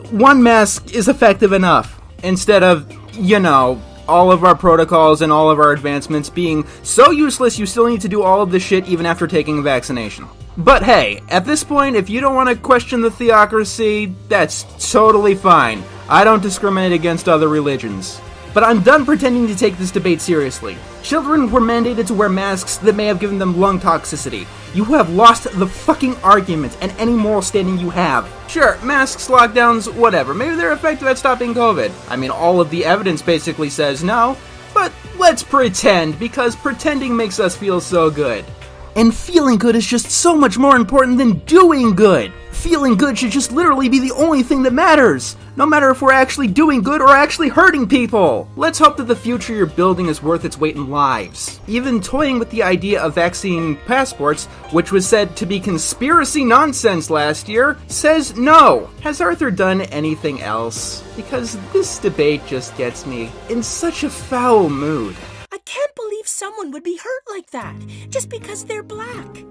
one mask is effective enough. Instead of, you know, all of our protocols and all of our advancements being so useless you still need to do all of this shit even after taking a vaccination. But hey, at this point, if you don't want to question the theocracy, that's totally fine. I don't discriminate against other religions. But I'm done pretending to take this debate seriously. Children were mandated to wear masks that may have given them lung toxicity. You have lost the fucking argument and any moral standing you have. Sure, masks, lockdowns, whatever. Maybe they're effective at stopping COVID. I mean, all of the evidence basically says no. But let's pretend, because pretending makes us feel so good. And feeling good is just so much more important than doing good. Feeling good should just literally be the only thing that matters, no matter if we're actually doing good or actually hurting people. Let's hope that the future you're building is worth its weight in lives. Even toying with the idea of vaccine passports, which was said to be conspiracy nonsense last year, says no. Has Arthur done anything else? Because this debate just gets me in such a foul mood. I can't believe someone would be hurt like that, just because they're black.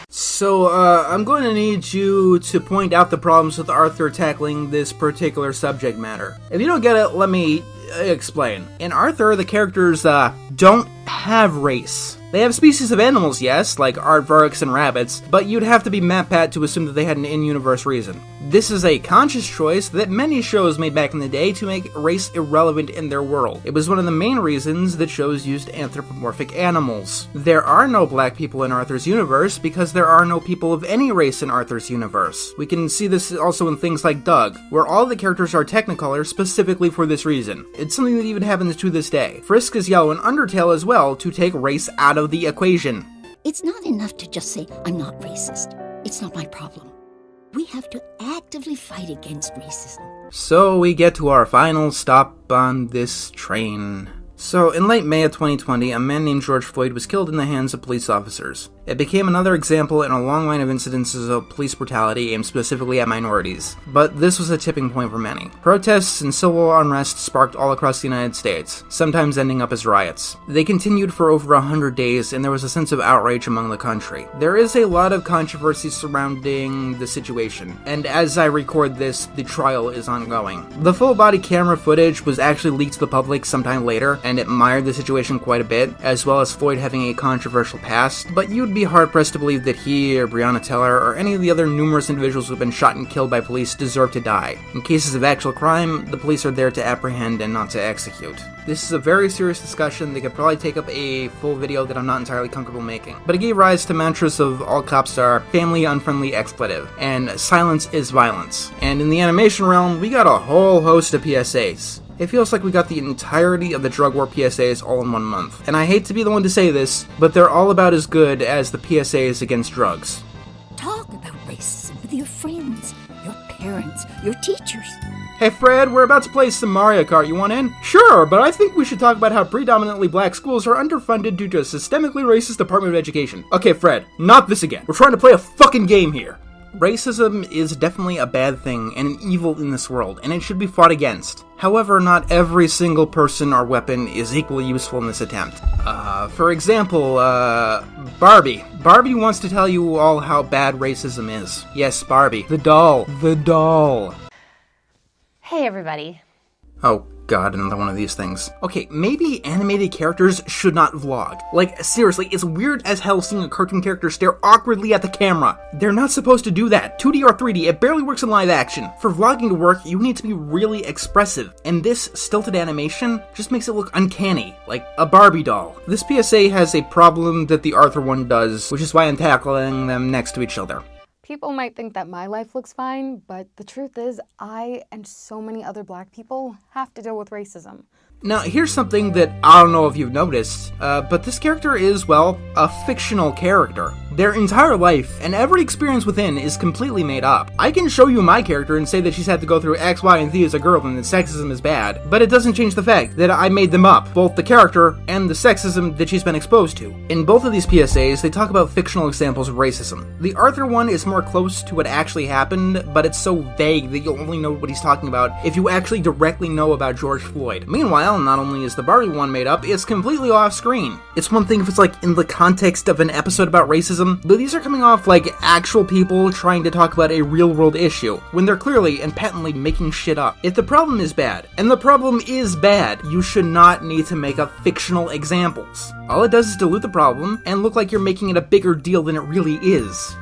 So, I'm going to need you to point out the problems with Arthur tackling this particular subject matter. If you don't get it, let me explain. In Arthur, the characters, don't have race. They have species of animals, yes, like aardvarks and rabbits, but you'd have to be MatPat to assume that they had an in-universe reason. This is a conscious choice that many shows made back in the day to make race irrelevant in their world. It was one of the main reasons that shows used anthropomorphic animals. There are no black people in Arthur's universe because there are no people of any race in Arthur's universe. We can see this also in things like Doug, where all the characters are Technicolor specifically for this reason. It's something that even happens to this day. Frisk is yellow in Undertale as well to take race out of the equation. It's not enough to just say, I'm not racist. It's not my problem. We have to actively fight against racism. So we get to our final stop on this train. So, in late May of 2020, a man named George Floyd was killed in the hands of police officers. It became another example in a long line of incidences of police brutality aimed specifically at minorities. But this was a tipping point for many. Protests and civil unrest sparked all across the United States, sometimes ending up as riots. They continued for over 100 days, and there was a sense of outrage among the country. There is a lot of controversy surrounding the situation, and as I record this, the trial is ongoing. The full-body camera footage was actually leaked to the public sometime later, and it mired the situation quite a bit, as well as Floyd having a controversial past, but you'd be hard-pressed to believe that he or Breonna Taylor or any of the other numerous individuals who have been shot and killed by police deserve to die. In cases of actual crime, the police are there to apprehend and not to execute. This is a very serious discussion that could probably take up a full video that I'm not entirely comfortable making, but it gave rise to mantras of all cops are family unfriendly expletive, and silence is violence. And in the animation realm, we got a whole host of PSAs. It feels like we got the entirety of the drug war PSAs all in 1 month. And I hate to be the one to say this, but they're all about as good as the PSAs against drugs. Talk about racism with your friends, your parents, your teachers. Hey Fred, we're about to play some Mario Kart, you want in? Sure, but I think we should talk about how predominantly black schools are underfunded due to a systemically racist Department of Education. Okay Fred, not this again. We're trying to play a fucking game here. Racism is definitely a bad thing and an evil in this world, and it should be fought against. However, not every single person or weapon is equally useful in this attempt. For example, Barbie. Barbie wants to tell you all how bad racism is. Yes, Barbie. The doll. The doll. Hey, everybody. Oh god, another one of these things. Okay, maybe animated characters should not vlog. Like, seriously, it's weird as hell seeing a cartoon character stare awkwardly at the camera. They're not supposed to do that. 2D or 3D, it barely works in live action. For vlogging to work, you need to be really expressive. And this stilted animation just makes it look uncanny, like a Barbie doll. This PSA has a problem that the Arthur one does, which is why I'm tackling them next to each other. People might think that my life looks fine, but the truth is, I and so many other black people have to deal with racism. Now, here's something that I don't know if you've noticed, but this character is, well, a fictional character. Their entire life and every experience within is completely made up. I can show you my character and say that she's had to go through X, Y, and Z as a girl and that sexism is bad, but it doesn't change the fact that I made them up, both the character and the sexism that she's been exposed to. In both of these PSAs, they talk about fictional examples of racism. The Arthur one is more close to what actually happened, but it's so vague that you'll only know what he's talking about if you actually directly know about George Floyd. Meanwhile, hell, not only is the Barbie one made up, it's completely off-screen. It's one thing if it's like in the context of an episode about racism, but these are coming off like actual people trying to talk about a real-world issue, when they're clearly and patently making shit up. If the problem is bad, and the problem is bad, you should not need to make up fictional examples. All it does is dilute the problem, and look like you're making it a bigger deal than it really is.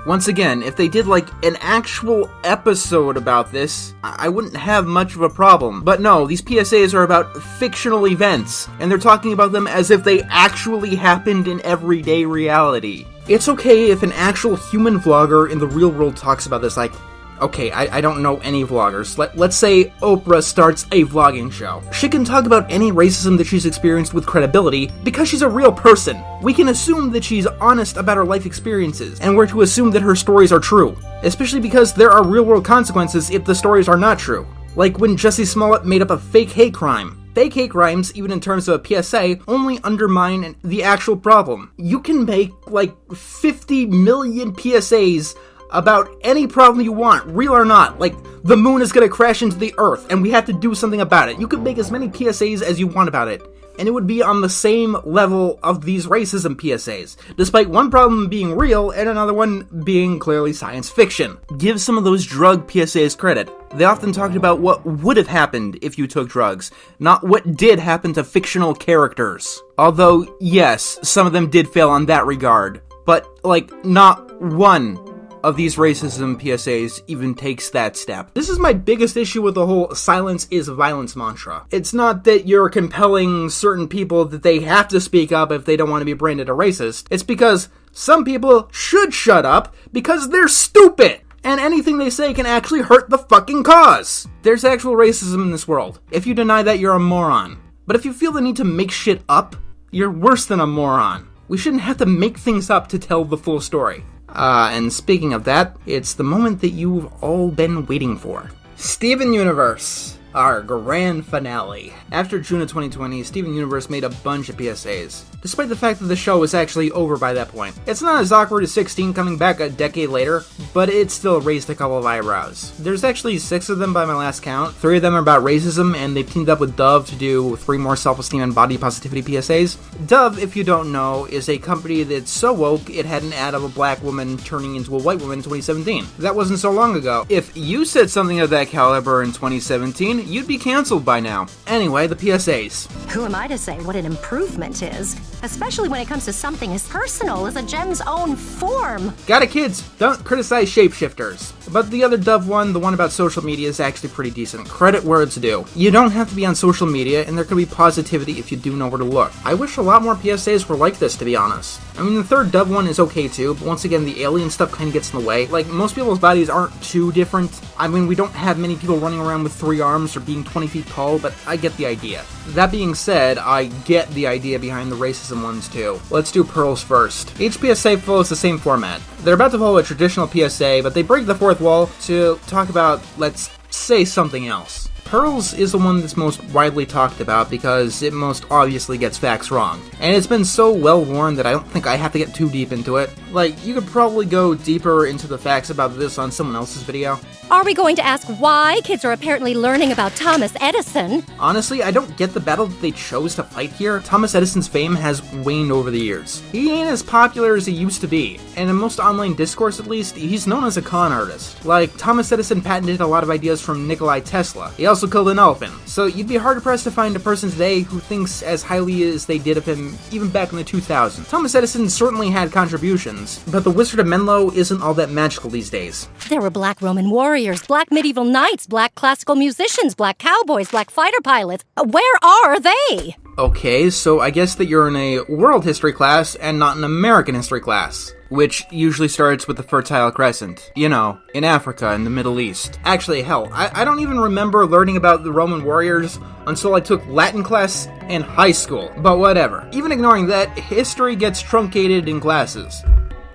Once again, if they did like an actual episode about this, I wouldn't have much of a problem. But no, these PSAs are about fictional events, and they're talking about them as if they actually happened in everyday reality. It's okay if an actual human vlogger in the real world talks about this, like, okay, I don't know any vloggers. Let's say Oprah starts a vlogging show. She can talk about any racism that she's experienced with credibility because she's a real person. We can assume that she's honest about her life experiences, and we're to assume that her stories are true. Especially because there are real-world consequences if the stories are not true. Like when Jussie Smollett made up a fake hate crime. Fake hate crimes, even in terms of a PSA, only undermine the actual problem. You can make like 50 million PSAs about any problem you want, real or not. Like, the moon is gonna crash into the earth, and we have to do something about it. You could make as many PSAs as you want about it, and it would be on the same level of these racism PSAs, despite one problem being real and another one being clearly science fiction. Give some of those drug PSAs credit. They often talked about what would have happened if you took drugs, not what did happen to fictional characters. Although, yes, some of them did fail on that regard, but, like, not one of these racism PSAs even takes that step. This is my biggest issue with the whole silence is violence mantra. It's not that you're compelling certain people that they have to speak up if they don't want to be branded a racist. It's because some people should shut up because they're stupid, and anything they say can actually hurt the fucking cause. There's actual racism in this world. If you deny that, you're a moron. But if you feel the need to make shit up, you're worse than a moron. We shouldn't have to make things up to tell the full story. And speaking of that, it's the moment that you've all been waiting for. Steven Universe, our grand finale. After June of 2020, Steven Universe made a bunch of PSAs, despite the fact that the show was actually over by that point. It's not as awkward as 16 coming back a decade later, but it still raised a couple of eyebrows. There's actually 6 of them by my last count. 3 of them are about racism, and they've teamed up with Dove to do 3 more self-esteem and body positivity PSAs. Dove, if you don't know, is a company that's so woke it had an ad of a black woman turning into a white woman in 2017. That wasn't so long ago. If you said something of that caliber in 2017, you'd be canceled by now. Anyway, the PSAs. Who am I to say what an improvement is? Especially when it comes to something as personal as a gem's own form. Got it, kids. Don't criticize shapeshifters. But the other Dove one, the one about social media, is actually pretty decent. Credit where it's due. You don't have to be on social media, and there can be positivity if you do know where to look. I wish a lot more PSAs were like this, to be honest. I mean, the third Dove one is okay too, but once again, the alien stuff kind of gets in the way. Like, most people's bodies aren't too different. I mean, we don't have many people running around with 3 arms or being 20 feet tall, but I get the idea. That being said, I get the idea behind the racism ones too. Let's do Pearls first. Each PSA follows the same format. They're about to follow a traditional PSA, but they break the fourth wall to talk about, let's say, something else. Pearls is the one that's most widely talked about because it most obviously gets facts wrong. And it's been so well worn that I don't think I have to get too deep into it. Like, you could probably go deeper into the facts about this on someone else's video. Are we going to ask why kids are apparently learning about Thomas Edison? Honestly, I don't get the battle that they chose to fight here. Thomas Edison's fame has waned over the years. He ain't as popular as he used to be, and in most online discourse at least, he's known as a con artist. Like, Thomas Edison patented a lot of ideas from Nikola Tesla. He also killed an elephant. So you'd be hard-pressed to find a person today who thinks as highly as they did of him even back in the 2000s. Thomas Edison certainly had contributions, but the Wizard of Menlo isn't all that magical these days. There were black Roman warriors, black medieval knights, black classical musicians, black cowboys, black fighter pilots. Where are they? Okay, so I guess that you're in a world history class and not an American history class, which usually starts with the Fertile Crescent. You know, in Africa and the Middle East. Actually, hell, I don't even remember learning about the Roman warriors until I took Latin class in high school. But whatever. Even ignoring that, history gets truncated in classes.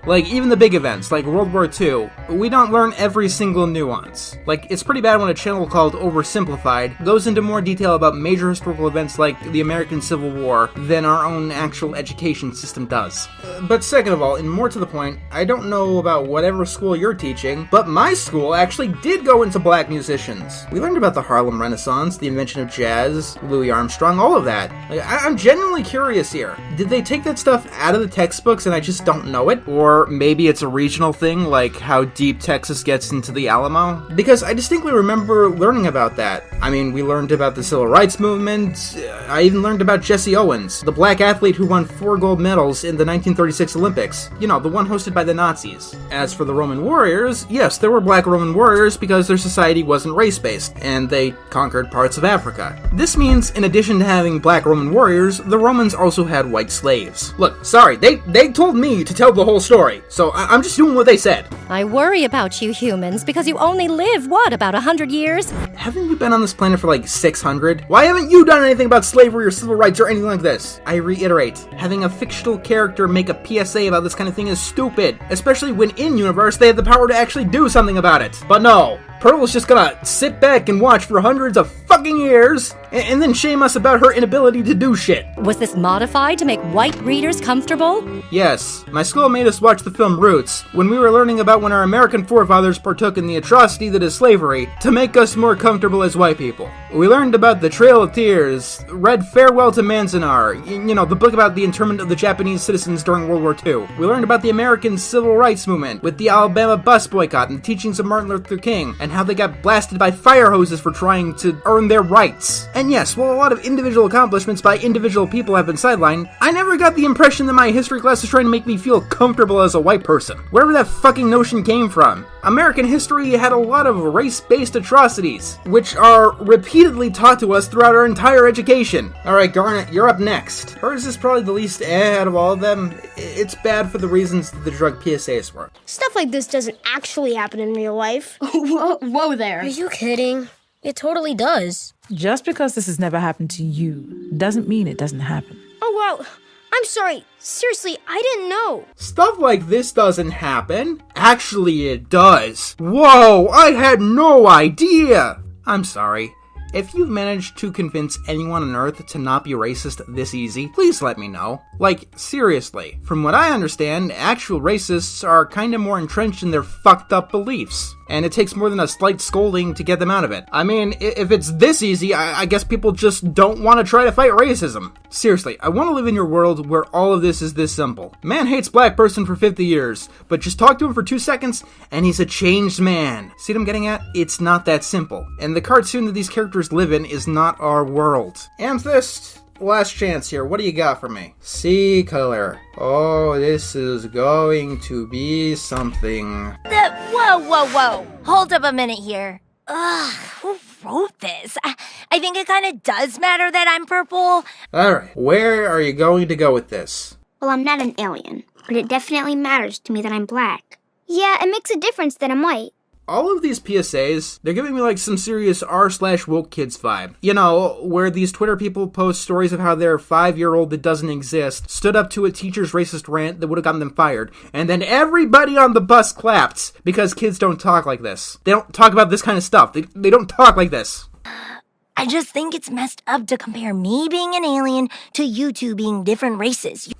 Like, even the big events, like World War II, we don't learn every single nuance. Like, it's pretty bad when a channel called Oversimplified goes into more detail about major historical events like the American Civil War than our own actual education system does. But second of all, and more to the point, I don't know about whatever school you're teaching, but my school actually did go into black musicians. We learned about the Harlem Renaissance, the invention of jazz, Louis Armstrong, all of that. Like, I'm genuinely curious here. Did they take that stuff out of the textbooks and I just don't know it? Or maybe it's a regional thing, like how deep Texas gets into the Alamo? Because I distinctly remember learning about that. I mean, we learned about the Civil Rights Movement. I even learned about Jesse Owens, the black athlete who won 4 gold medals in the 1936 Olympics. You know, the one hosted by the Nazis. As for the Roman warriors, yes, there were black Roman warriors because their society wasn't race-based, and they conquered parts of Africa. This means, in addition to having black Roman warriors, the Romans also had white slaves. Look, sorry, they told me to tell the whole story, so I'm just doing what they said. I worry about you humans because you only live, what, about 100 years? Haven't you been on this planet for like 600? Why haven't you done anything about slavery or civil rights or anything like this? I reiterate, having a fictional character make a PSA about this kind of thing is stupid, especially when in-universe they have the power to actually do something about it. But no, Pearl's just gonna sit back and watch for hundreds of fucking years and then shame us about her inability to do shit. Was this modified to make white readers comfortable? Yes, my school made us watch the film Roots when we were learning about when our American forefathers partook in the atrocity that is slavery to make us more comfortable as white people. We learned about the Trail of Tears, read Farewell to Manzanar, you know, the book about the internment of the Japanese citizens during World War II. We learned about the American Civil Rights Movement with the Alabama bus boycott and the teachings of Martin Luther King, and how they got blasted by fire hoses for trying to earn their rights. And yes, while a lot of individual accomplishments by individual people have been sidelined, I never got the impression that my history class is trying to make me feel comfortable as a white person. Wherever that fucking notion came from. American history had a lot of race-based atrocities, which are repeatedly taught to us throughout our entire education. Alright, Garnet, you're up next. Hers is probably the least out of all of them. It's bad for the reasons that the drug PSAs were. Stuff like this doesn't actually happen in real life. Whoa there. Are you kidding? It totally does. Just because this has never happened to you doesn't mean it doesn't happen. Oh, wow. I'm sorry. Seriously, I didn't know. Stuff like this doesn't happen. Actually, it does. Whoa, I had no idea. I'm sorry. If you've managed to convince anyone on Earth to not be racist this easy, please let me know. Like, seriously. From what I understand, actual racists are kinda more entrenched in their fucked up beliefs. And it takes more than a slight scolding to get them out of it. I mean, if it's this easy, I guess people just don't want to try to fight racism. Seriously, I want to live in your world where all of this is this simple. Man hates black person for 50 years, but just talk to him for 2 seconds, and he's a changed man. See what I'm getting at? It's not that simple. And the cartoon that these characters live in is not our world. Amethyst, last chance here. What do you got for me? Sea color. Oh, this is going to be something. Whoa. Hold up a minute here. Ugh, who wrote this? I think it kind of does matter that I'm purple. Alright, where are you going to go with this? Well, I'm not an alien, but it definitely matters to me that I'm black. Yeah, it makes a difference that I'm white. All of these PSAs, they're giving me like some serious r/woke kids vibe. You know, where these Twitter people post stories of how their 5-year-old that doesn't exist stood up to a teacher's racist rant that would have gotten them fired, and then everybody on the bus clapped because kids don't talk like this. They don't talk about this kind of stuff. They don't talk like this. I just think it's messed up to compare me being an alien to you two being different races.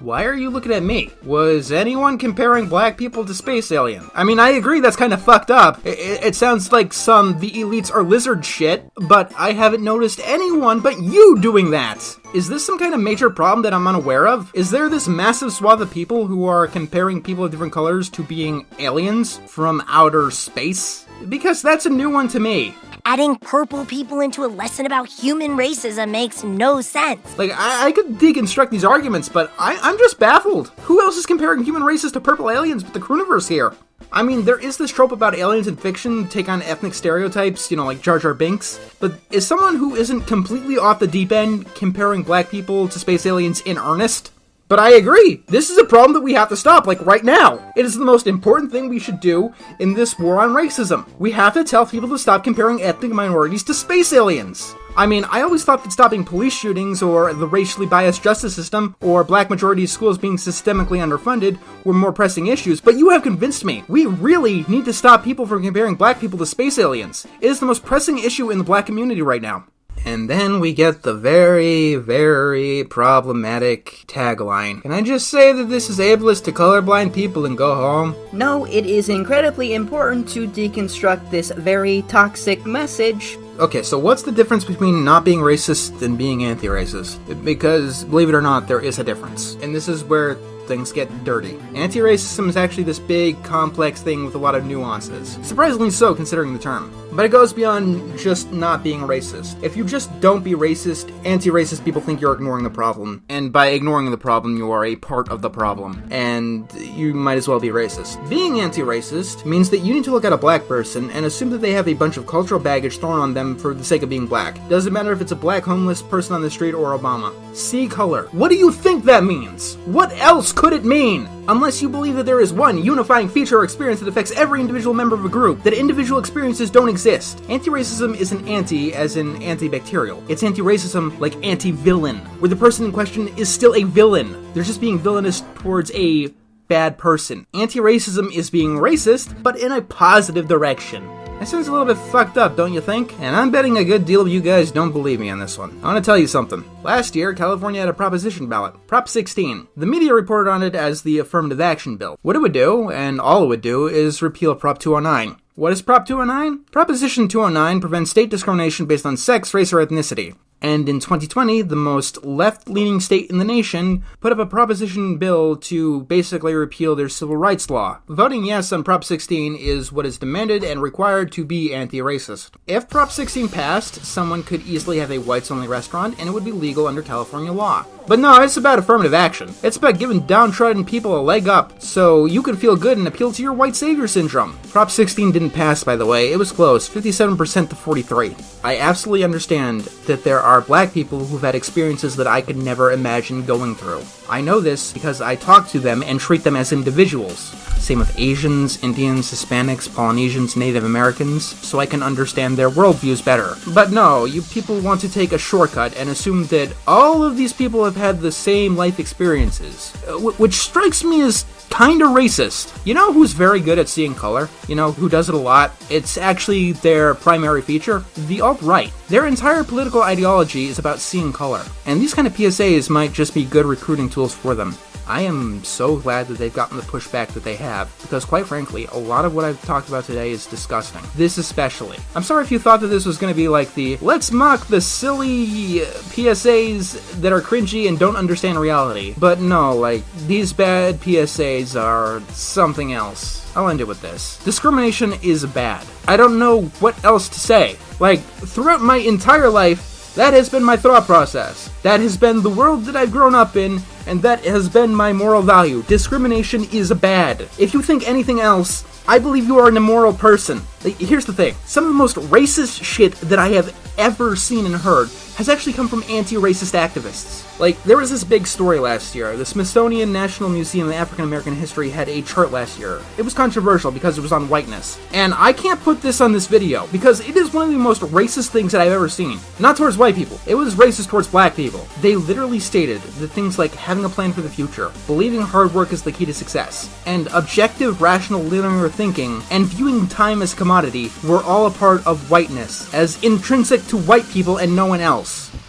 Why are you looking at me? Was anyone comparing black people to space alien? I mean, I agree that's kind of fucked up. It sounds like some the elites are lizard shit, but I haven't noticed anyone but you doing that. Is this some kind of major problem that I'm unaware of? Is there this massive swath of people who are comparing people of different colors to being aliens from outer space? Because that's a new one to me. Adding purple people into a lesson about human racism makes no sense. Like, I could deconstruct these arguments, but I'm just baffled. Who else is comparing human races to purple aliens but the Crooniverse here? I mean, there is this trope about aliens in fiction take on ethnic stereotypes, you know, like Jar Jar Binks, but is someone who isn't completely off the deep end comparing black people to space aliens in earnest? But I agree, this is a problem that we have to stop, like right now. It is the most important thing we should do in this war on racism. We have to tell people to stop comparing ethnic minorities to space aliens. I mean, I always thought that stopping police shootings, or the racially biased justice system, or black majority schools being systemically underfunded were more pressing issues, but you have convinced me. We really need to stop people from comparing black people to space aliens. It is the most pressing issue in the black community right now. And then we get the very, very problematic tagline. Can I just say that this is ableist to colorblind people and go home? No, it is incredibly important to deconstruct this very toxic message. Okay, so what's the difference between not being racist and being anti-racist? Because, believe it or not, there is a difference. And this is where things get dirty. Anti-racism is actually this big, complex thing with a lot of nuances. Surprisingly so, considering the term. But it goes beyond just not being racist. If you just don't be racist, anti-racist people think you're ignoring the problem. And by ignoring the problem, you are a part of the problem. And you might as well be racist. Being anti-racist means that you need to look at a black person and assume that they have a bunch of cultural baggage thrown on them for the sake of being black. Doesn't matter if it's a black homeless person on the street or Obama. See color. What do you think that means? What else could it mean? Unless you believe that there is one unifying feature or experience that affects every individual member of a group, that individual experiences don't exist. Anti-racism isn't anti as in antibacterial. It's anti-racism like anti-villain, where the person in question is still a villain. They're just being villainous towards a bad person. Anti-racism is being racist, but in a positive direction. That sounds a little bit fucked up, don't you think? And I'm betting a good deal of you guys don't believe me on this one. I want to tell you something. Last year, California had a proposition ballot, Prop 16. The media reported on it as the affirmative action bill. What it would do, and all it would do, is repeal Prop 209. What is Prop 209? Proposition 209 prevents state discrimination based on sex, race, or ethnicity. And in 2020, the most left-leaning state in the nation put up a proposition bill to basically repeal their civil rights law. Voting yes on Prop 16 is what is demanded and required to be anti-racist. If Prop 16 passed, someone could easily have a whites-only restaurant, and it would be legal under California law. But no, it's about affirmative action. It's about giving downtrodden people a leg up, so you can feel good and appeal to your white savior syndrome. Prop 16 didn't pass, by the way. It was close, 57% to 43. I absolutely understand that there are black people who've had experiences that I could never imagine going through. I know this because I talk to them and treat them as individuals. Same with Asians, Indians, Hispanics, Polynesians, Native Americans, so I can understand their worldviews better. But no, you people want to take a shortcut and assume that all of these people have had the same life experiences, which strikes me as kinda racist. You know who's very good at seeing color? You know who does it a lot? It's actually their primary feature, the alt-right. Their entire political ideology is about seeing color, and these kind of PSAs might just be good recruiting tools for them. I am so glad that they've gotten the pushback that they have, because quite frankly, a lot of what I've talked about today is disgusting. This especially. I'm sorry if you thought that this was going to be like the, let's mock the silly PSAs that are cringy and don't understand reality. But no, like, these bad PSAs are something else. I'll end it with this. Discrimination is bad. I don't know what else to say. Like, throughout my entire life, that has been my thought process. That has been the world that I've grown up in, and that has been my moral value. Discrimination is bad. If you think anything else, I believe you are an immoral person. Like, here's the thing. Some of the most racist shit that I have ever seen and heard has actually come from anti-racist activists. Like, there was this big story last year. The Smithsonian National Museum of African American History had a chart last year. It was controversial because it was on whiteness. And I can't put this on this video because it is one of the most racist things that I've ever seen. Not towards white people. It was racist towards black people. They literally stated that things like having a plan for the future, believing hard work is the key to success, and objective, rational, linear thinking, and viewing time as commodity were all a part of whiteness, as intrinsic to white people and no one else.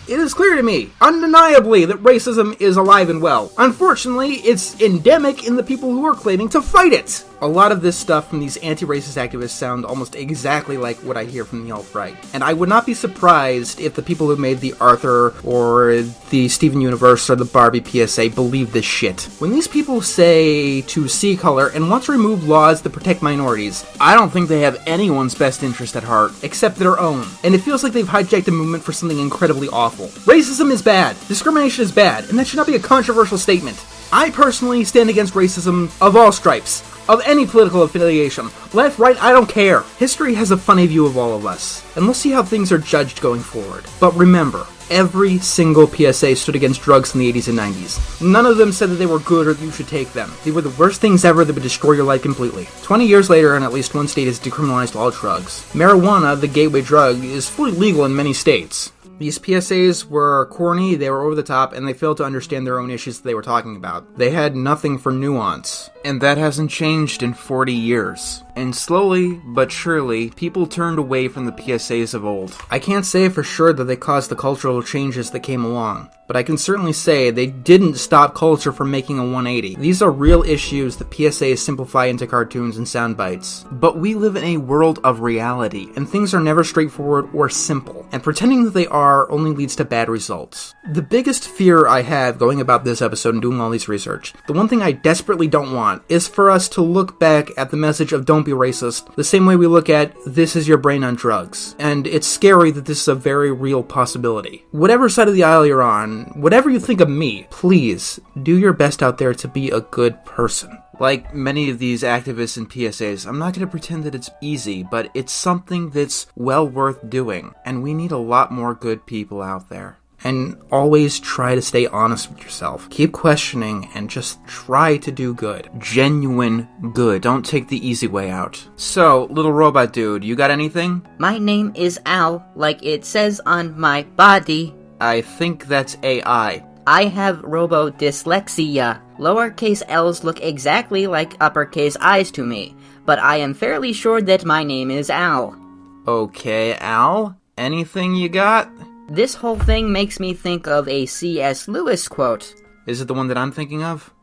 It is clear to me, undeniably, that racism is alive and well. Unfortunately, it's endemic in the people who are claiming to fight it. A lot of this stuff from these anti-racist activists sound almost exactly like what I hear from the alt-right. And I would not be surprised if the people who made the Arthur or the Steven Universe or the Barbie PSA believe this shit. When these people say to see color and want to remove laws that protect minorities, I don't think they have anyone's best interest at heart, except their own. And it feels like they've hijacked a movement for something incredibly awful. Racism is bad. Discrimination is bad. And that should not be a controversial statement. I personally stand against racism of all stripes, of any political affiliation. Left, right, I don't care. History has a funny view of all of us, and we'll see how things are judged going forward. But remember, every single PSA stood against drugs in the 80s and 90s. None of them said that they were good or that you should take them. They were the worst things ever that would destroy your life completely. 20 years later, and at least one state has decriminalized all drugs. Marijuana, the gateway drug, is fully legal in many states. These PSAs were corny, they were over the top, and they failed to understand their own issues that they were talking about. They had nothing for nuance. And that hasn't changed in 40 years. And slowly, but surely, people turned away from the PSAs of old. I can't say for sure that they caused the cultural changes that came along, but I can certainly say they didn't stop culture from making a 180. These are real issues that PSAs simplify into cartoons and sound bites. But we live in a world of reality, and things are never straightforward or simple, and pretending that they are only leads to bad results. The biggest fear I have going about this episode and doing all this research, the one thing I desperately don't want, is for us to look back at the message of don't be racist the same way we look at this is your brain on drugs. And it's scary that this is a very real possibility. Whatever side of the aisle you're on, whatever you think of me, please do your best out there to be a good person. Like many of these activists and PSAs, I'm not going to pretend that it's easy, but it's something that's well worth doing. And we need a lot more good people out there. And always try to stay honest with yourself. Keep questioning and just try to do good. Genuine good. Don't take the easy way out. So, little robot dude, you got anything? My name is Al, like it says on my body. I think that's AI. I have robo-dyslexia. Lowercase L's look exactly like uppercase I's to me, but I am fairly sure that my name is Al. Okay, Al. Anything you got? This whole thing makes me think of a C.S. Lewis quote. Is it the one that I'm thinking of?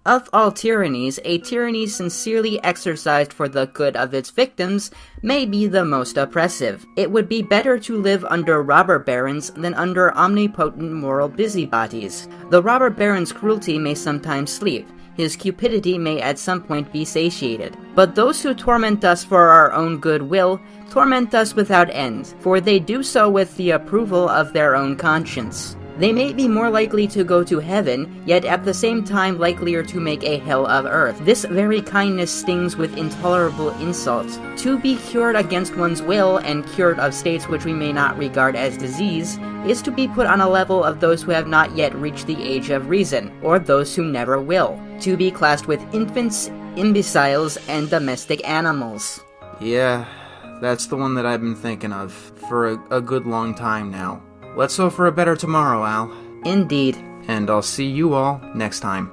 Of all tyrannies, a tyranny sincerely exercised for the good of its victims may be the most oppressive. It would be better to live under robber barons than under omnipotent moral busybodies. The robber baron's cruelty may sometimes sleep. His cupidity may at some point be satiated. But those who torment us for our own good will torment us without end, for they do so with the approval of their own conscience. They may be more likely to go to heaven, yet at the same time likelier to make a hell of earth. This very kindness stings with intolerable insult. To be cured against one's will and cured of states which we may not regard as disease is to be put on a level of those who have not yet reached the age of reason, or those who never will. To be classed with infants, imbeciles, and domestic animals. Yeah, that's the one that I've been thinking of for a good long time now. Let's hope for a better tomorrow, Al. Indeed. And I'll see you all next time.